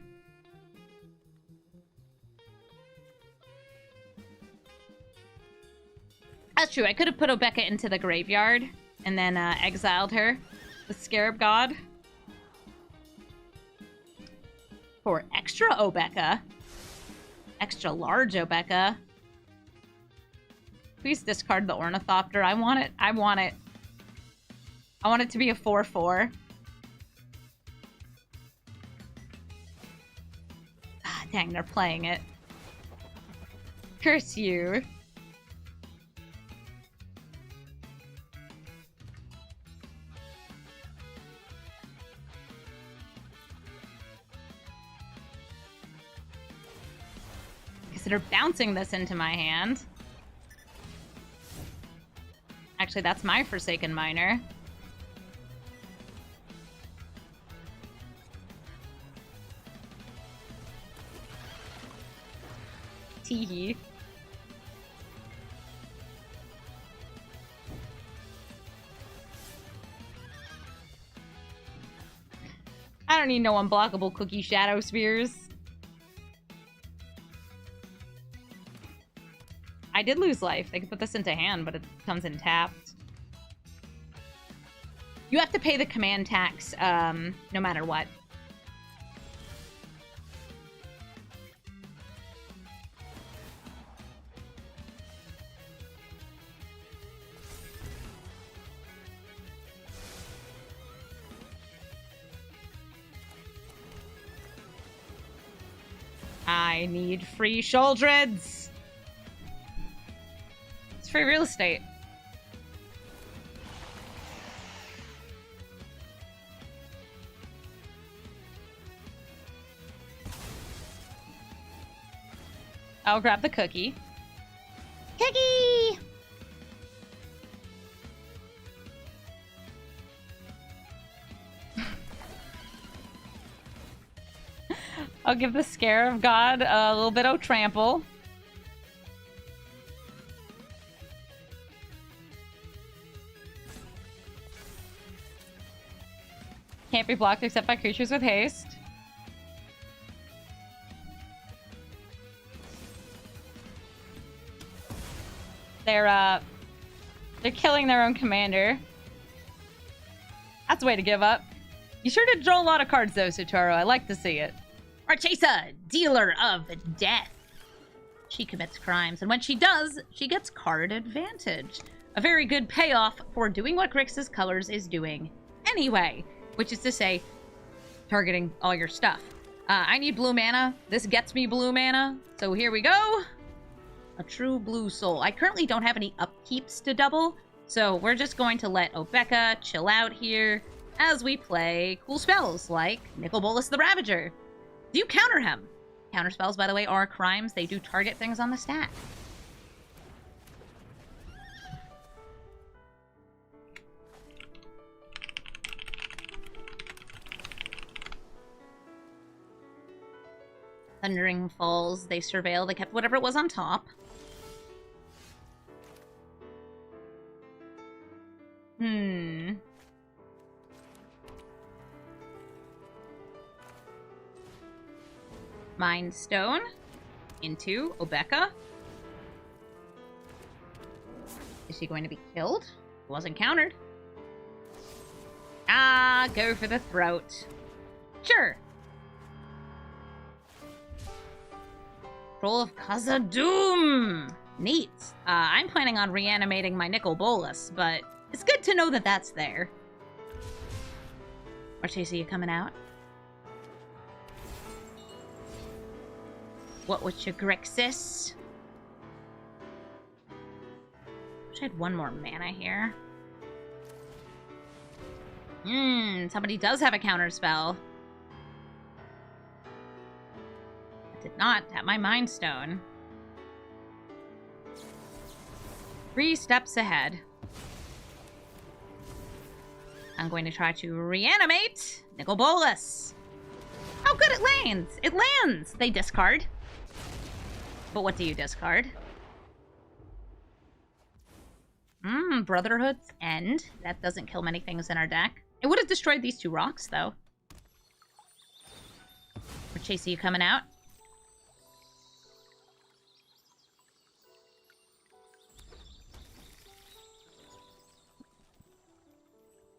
Speaker 1: That's true. I could have put Obeka into the graveyard and then exiled her. The Scarab God. For extra Obeka. Extra large Obeka. Please discard the Ornithopter. I want it. I want it. I want it to be a 4/4. Ah, dang, they're playing it. Curse you. Consider bouncing this into my hand. Actually, that's my Forsaken Miner. Teehee. I don't need no unblockable cookie shadow spheres. I did lose life. They could put this into hand, but it comes in tapped. You have to pay the command tax, no matter what. I need free Shouldreds! It's free real estate. I'll grab the cookie. Cookie! I'll give the Scarab God a little bit of trample. Can't be blocked except by creatures with haste. They're killing their own commander. That's a way to give up. You sure did draw a lot of cards, though, Satoru. I like to see it. Marchesa, dealer of death. She commits crimes, and when she does, she gets card advantage. A very good payoff for doing what Grixis Colors is doing anyway, which is to say, targeting all your stuff. I need blue mana. This gets me blue mana, so here we go. A true blue soul. I currently don't have any upkeeps to double, so we're just going to let Obeka chill out here as we play cool spells like Nicol Bolas the Ravager. Do you counter him? Counter spells, by the way, are crimes. They do target things on the stack. Thundering Falls, they surveil. They kept whatever it was on top. Mind Stone into Obeka. Is she going to be killed? Wasn't countered. Ah, go for the throat. Sure. Troll of Khazad-dûm. Neat. I'm planning on reanimating my Nicol Bolas, but it's good to know that that's there. Marchesa, you coming out? What with your Grixis? Wish I had one more mana here. Somebody does have a counter spell. I did not tap my Mind Stone. 3 steps ahead. I'm going to try to reanimate Nicol Bolas. Oh, good, it lands! It lands! They discard. But what do you discard? Brotherhood's End. That doesn't kill many things in our deck. It would have destroyed these 2 rocks, though. Marchesa, you coming out?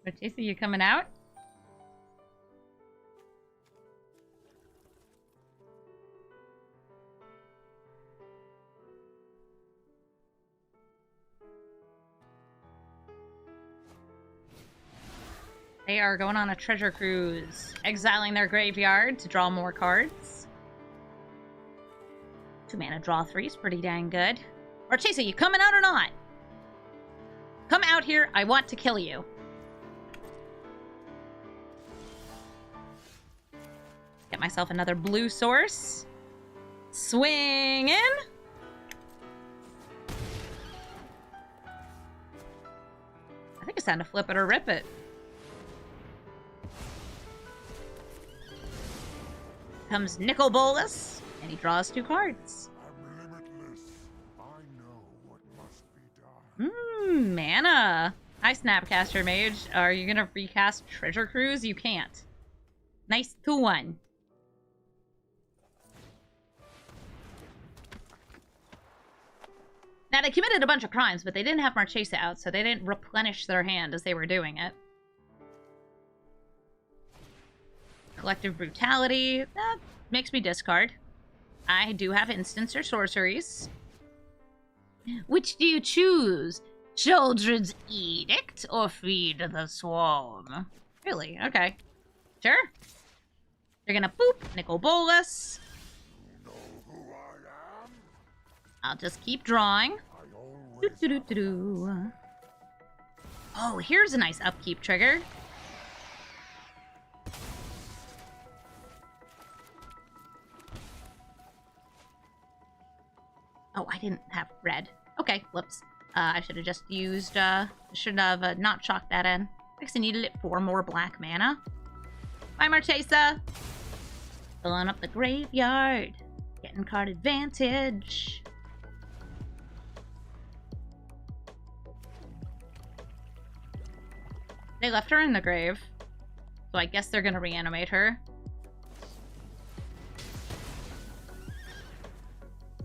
Speaker 1: Marchesa, you coming out? They are going on a treasure cruise, exiling their graveyard to draw more cards. 2 mana draw 3 is pretty dang good. Marchesa, you coming out or not? Come out here, I want to kill you. Get myself another blue source. Swing in. I think it's time to flip it or rip it. Comes Nicol Bolas, and he draws 2 cards.
Speaker 4: I'm limitless. I know what must be done.
Speaker 1: Mana. Hi, Snapcaster Mage. Are you gonna recast Treasure Cruise? You can't. Nice 2-1. Now, they committed a bunch of crimes, but they didn't have Marchesa out, so they didn't replenish their hand as they were doing it. Collective Brutality. That makes me discard. I do have instants or sorceries. Which do you choose? Children's Edict or Feed the Swarm? Really? Okay. Sure. You're gonna boop Nicol Bolas.
Speaker 4: You know who I am?
Speaker 1: I'll just keep drawing.
Speaker 4: I always
Speaker 1: Doo-doo-doo-doo. Oh, here's a nice upkeep trigger. Oh, I didn't have red. Okay, whoops. I should have just used, should have not chalked that in. I guess I needed it for more black mana. Bye, Marchesa. Filling up the graveyard. Getting card advantage. They left her in the grave. So I guess they're gonna reanimate her.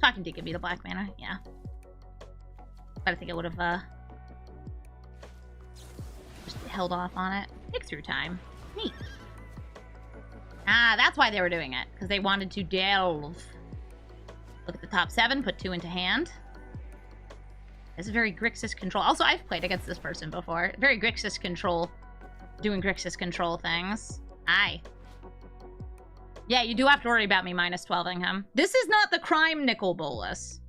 Speaker 1: Talking did give me the black mana, yeah. But I think I would have, just held off on it. Takes your time. Neat. Ah, that's why they were doing it. Because they wanted to delve. Look at the top 7. Put 2 into hand. It's a very Grixis control. Also, I've played against this person before. Very Grixis control. Doing Grixis control things. Aye. Yeah, you do have to worry about me minus 12ing him. This is not the crime nickel bolus.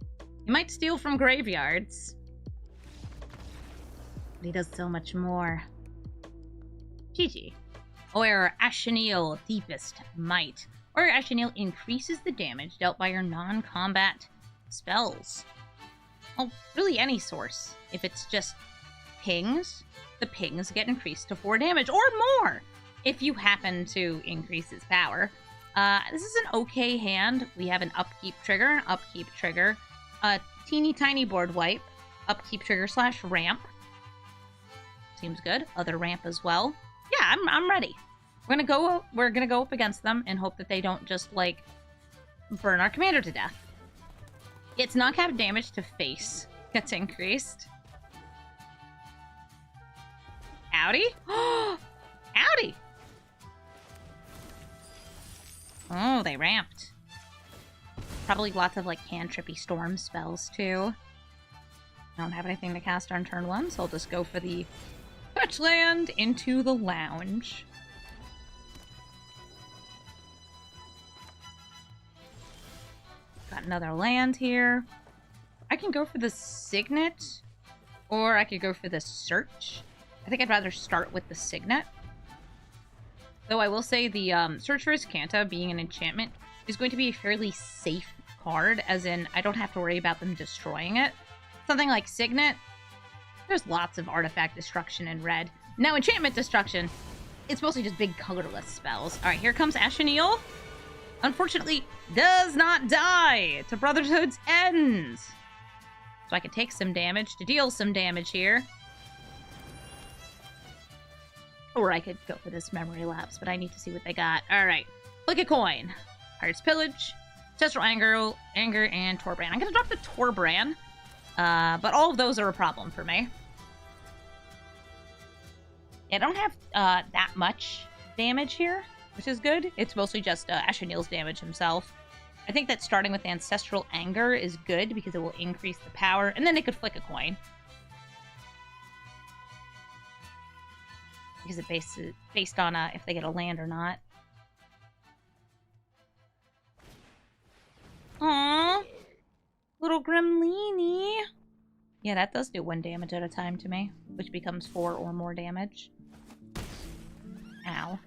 Speaker 1: He might steal from graveyards. But he does so much more. GG. Or Ashenil, Deepest Might. Or Ashenil increases the damage dealt by your non-combat spells. Well, really any source. If it's just pings, the pings get increased to 4 damage or more if you happen to increase his power. This is an okay hand. We have an upkeep trigger, a teeny tiny board wipe, upkeep trigger / ramp. Seems good. Other ramp as well. Yeah, I'm ready. We're gonna go up against them and hope that they don't just like burn our commander to death. Its non-cap damage to face gets increased. Howdy? Howdy! Oh, they ramped. Probably lots of like cantrippy storm spells too. I don't have anything to cast on turn 1, so I'll just go for the fetch land into the lounge. Got another land here. I can go for the Signet, or I could go for the Search. I think I'd rather start with the Signet. Though I will say the Search for Iskanta, being an enchantment, is going to be a fairly safe card, as in I don't have to worry about them destroying it. Something like Signet, there's lots of artifact destruction in red. Now enchantment destruction, it's mostly just big colorless spells. Alright, here comes Ashenil. Unfortunately, does not die to Brotherhood's End. So I could take some damage to deal some damage here. Or I could go for this memory lapse, but I need to see what they got. Alright. Flick a coin. Pirate's Pillage, Ancestral Anger, and Torbrand. I'm going to drop the Torbrand, but all of those are a problem for me. I don't have that much damage here, which is good. It's mostly just Ashenil's damage himself. I think that starting with Ancestral Anger is good because it will increase the power, and then they could flick a coin. Because it based on if they get a land or not. Aww. Little Gremlini. Yeah, that does do 1 damage at a time to me, which becomes 4 or more damage. Ow.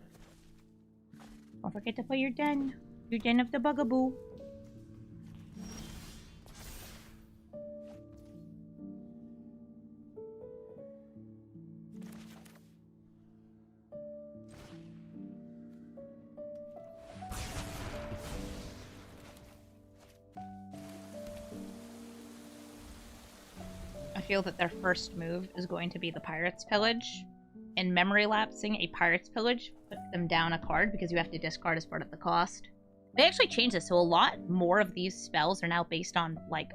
Speaker 1: Don't forget to put your den of the bugaboo. I feel that their first move is going to be the Pirate's Pillage. And memory lapsing a Pirate's Pillage puts them down a card because you have to discard as part of the cost. They actually changed this, so a lot more of these spells are now based on, like,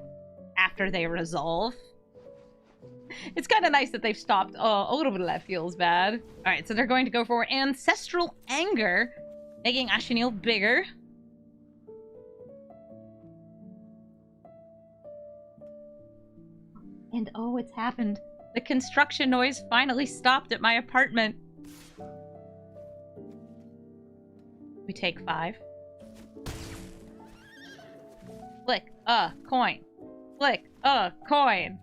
Speaker 1: after they resolve. It's kind of nice that they've stopped. Oh, a little bit of that feels bad. Alright, so they're going to go for Ancestral Anger, making Ashenil bigger. And oh, it's happened. The construction noise finally stopped at my apartment. We take 5. Flick a coin. Flick a coin.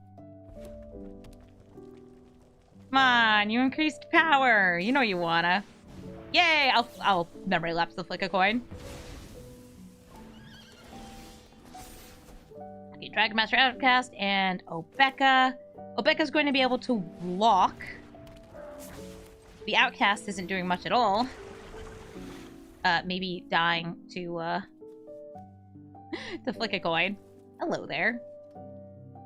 Speaker 1: Come on, you increased power. You know you wanna. Yay! I'll memory lapse the flick a coin. Okay, Dragon Master Outcast and Obeka. Obeka's going to be able to block. The Outcast isn't doing much at all. Maybe dying to flick a coin. Hello there.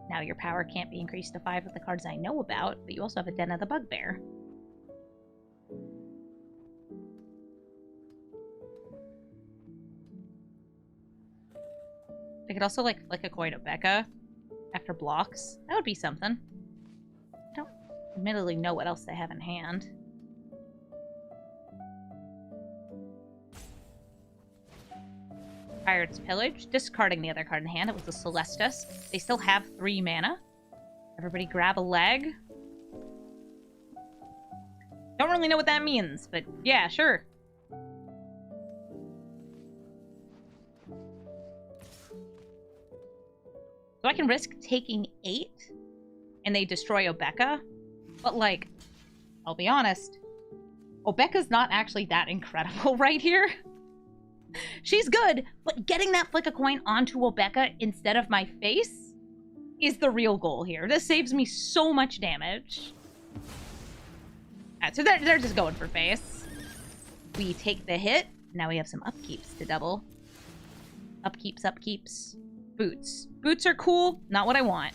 Speaker 1: Now your power can't be increased to 5 with the cards I know about, but you also have a Den of the Bugbear. I could also, like, flick a coin Obeka after blocks. That would be something. I don't admittedly know what else they have in hand. Pirate's Pillage. Discarding the other card in hand. It was the Celestus. They still have 3 mana. Everybody grab a leg. Don't really know what that means, but yeah, sure. So I can risk taking 8 and they destroy Obeka. But like, I'll be honest, Obeka's not actually that incredible right here. She's good, but getting that flick a coin onto Obeka instead of my face is the real goal here. This saves me so much damage. Alright, so they're just going for face. We take the hit. Now we have some upkeeps to double. Upkeeps, upkeeps. Boots. Boots are cool. Not what I want.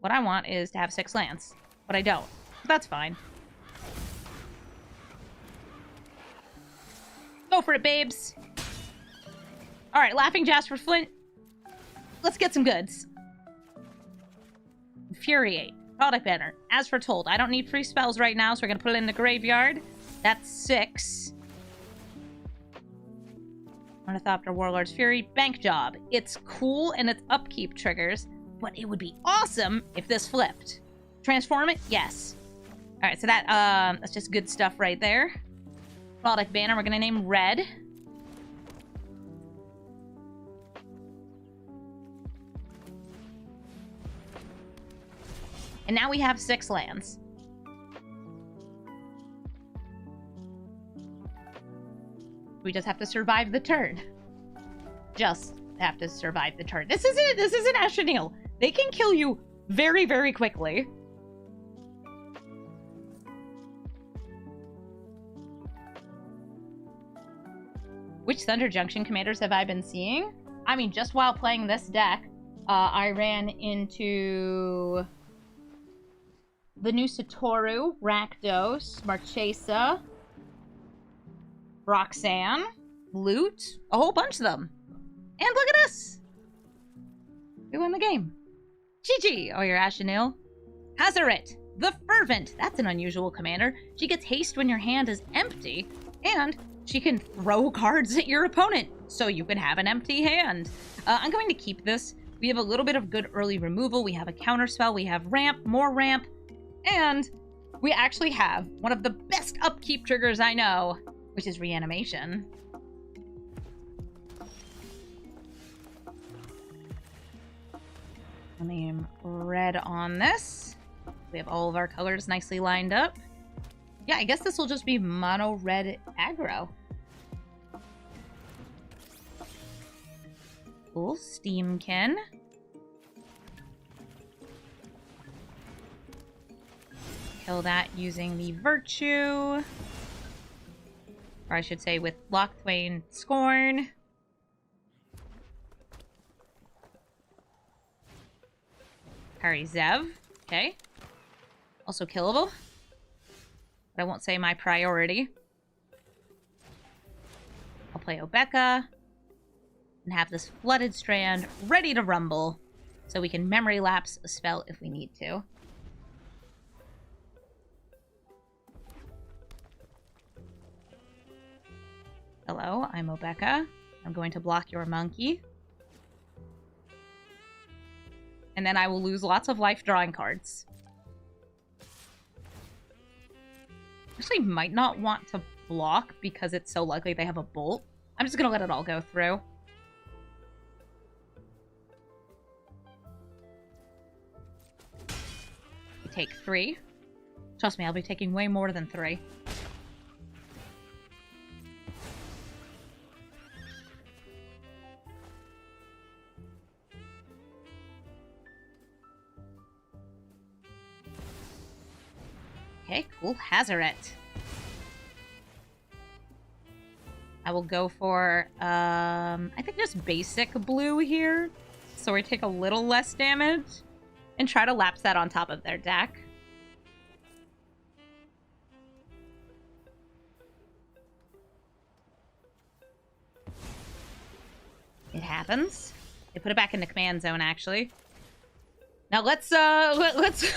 Speaker 1: What I want is to have 6 lands. But I don't. That's fine. Go for it, babes. Alright, Laughing Jasper Flint. Let's get some goods. Infuriate. Product banner. As foretold, I don't need free spells right now, so we're going to put it in the graveyard. That's 6. Ornithopter, Warlord's Fury. Bank Job. It's cool and it's upkeep triggers, but it would be awesome if this flipped. Transform it? Yes. Alright, so that's just good stuff right there. Product banner, we're going to name Red. And now we have 6 lands. We just have to survive the turn. Just have to survive the turn. This isn't Ashen. They can kill you very, very quickly. Which Thunder Junction commanders have I been seeing? I mean, just while playing this deck, I ran into the new Satoru, Rakdos, Marchesa, Roxanne, Loot, a whole bunch of them. And look at us! We won the game. GG! Oh, you're Ashenil. Hazaret, the Fervent. That's an unusual commander. She gets haste when your hand is empty, and she can throw cards at your opponent, so you can have an empty hand. I'm going to keep this. We have a little bit of good early removal. We have a counterspell. We have ramp, more ramp, and we actually have one of the best upkeep triggers I know, which is reanimation. I'll name Red on this. We have all of our colors nicely lined up. Yeah, I guess this will just be mono red aggro. Cool. Steamkin. Kill that using the Virtue. Or I should say with Lockthwain Scorn. Harry Zev. Okay. Also killable. But I won't say my priority. I'll play Obeka. And have this Flooded Strand ready to rumble. So we can memory lapse a spell if we need to. Hello, I'm Obeka. I'm going to block your monkey. And then I will lose lots of life drawing cards. Actually, might not want to block because it's so likely they have a bolt. I'm just going to let it all go through. We take 3. Trust me, I'll be taking way more than 3. Okay, cool. Hazaret. I will go for, I think just basic blue here. So we take a little less damage. And try to lapse that on top of their deck. It happens. They put it back in the command zone, actually. Now let's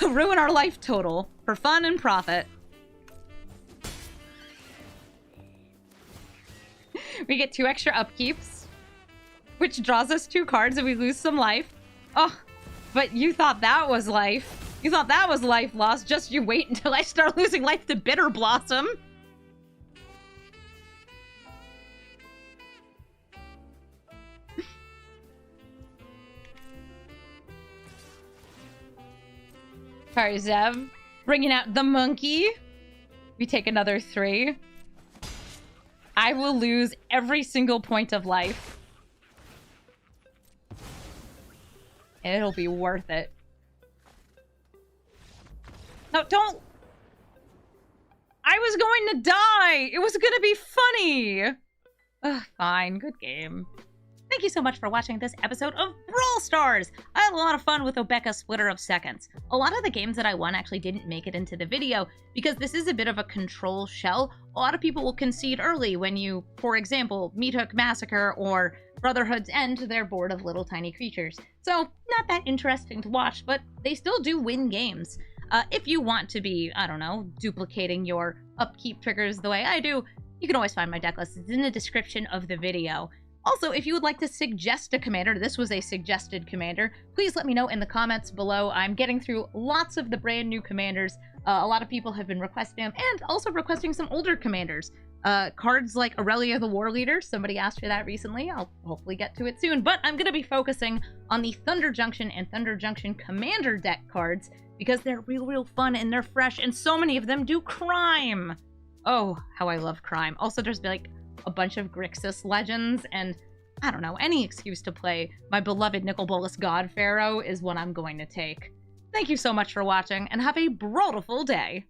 Speaker 1: ruin our life total for fun and profit. We get 2 extra upkeeps, which draws us 2 cards and we lose some life. Oh, but you thought that was life. You thought that was life lost. Just you wait until I start losing life to Bitter Blossom. Zev, bringing out the monkey. We take another 3. I will lose every single point of life. And it'll be worth it. No, don't! I was going to die! It was gonna be funny! Ugh, fine, good game. Thank you so much for watching this episode of Brawl Stars! I had a lot of fun with Obeka Splitter of Seconds. A lot of the games that I won actually didn't make it into the video, because this is a bit of a control shell. A lot of people will concede early when you, for example, Meat Hook Massacre or Brotherhood's End, they're bored of little tiny creatures. So, not that interesting to watch, but they still do win games. If you want to be, I don't know, duplicating your upkeep triggers the way I do, you can always find my deck list. It's in the description of the video. Also, if you would like to suggest a commander, this was a suggested commander, please let me know in the comments below. I'm getting through lots of the brand new commanders. A lot of people have been requesting them, and also requesting some older commanders. Cards like Aurelia the War Leader, somebody asked for that recently. I'll hopefully get to it soon, but I'm going to be focusing on the Thunder Junction and Thunder Junction Commander deck cards, because they're real fun and they're fresh, and so many of them do crime. Oh, how I love crime. Also, there's like a bunch of Grixis legends, and I don't know, any excuse to play my beloved Nicol Bolas God Pharaoh is what I'm going to take. Thank you so much for watching, and have a brawlful day!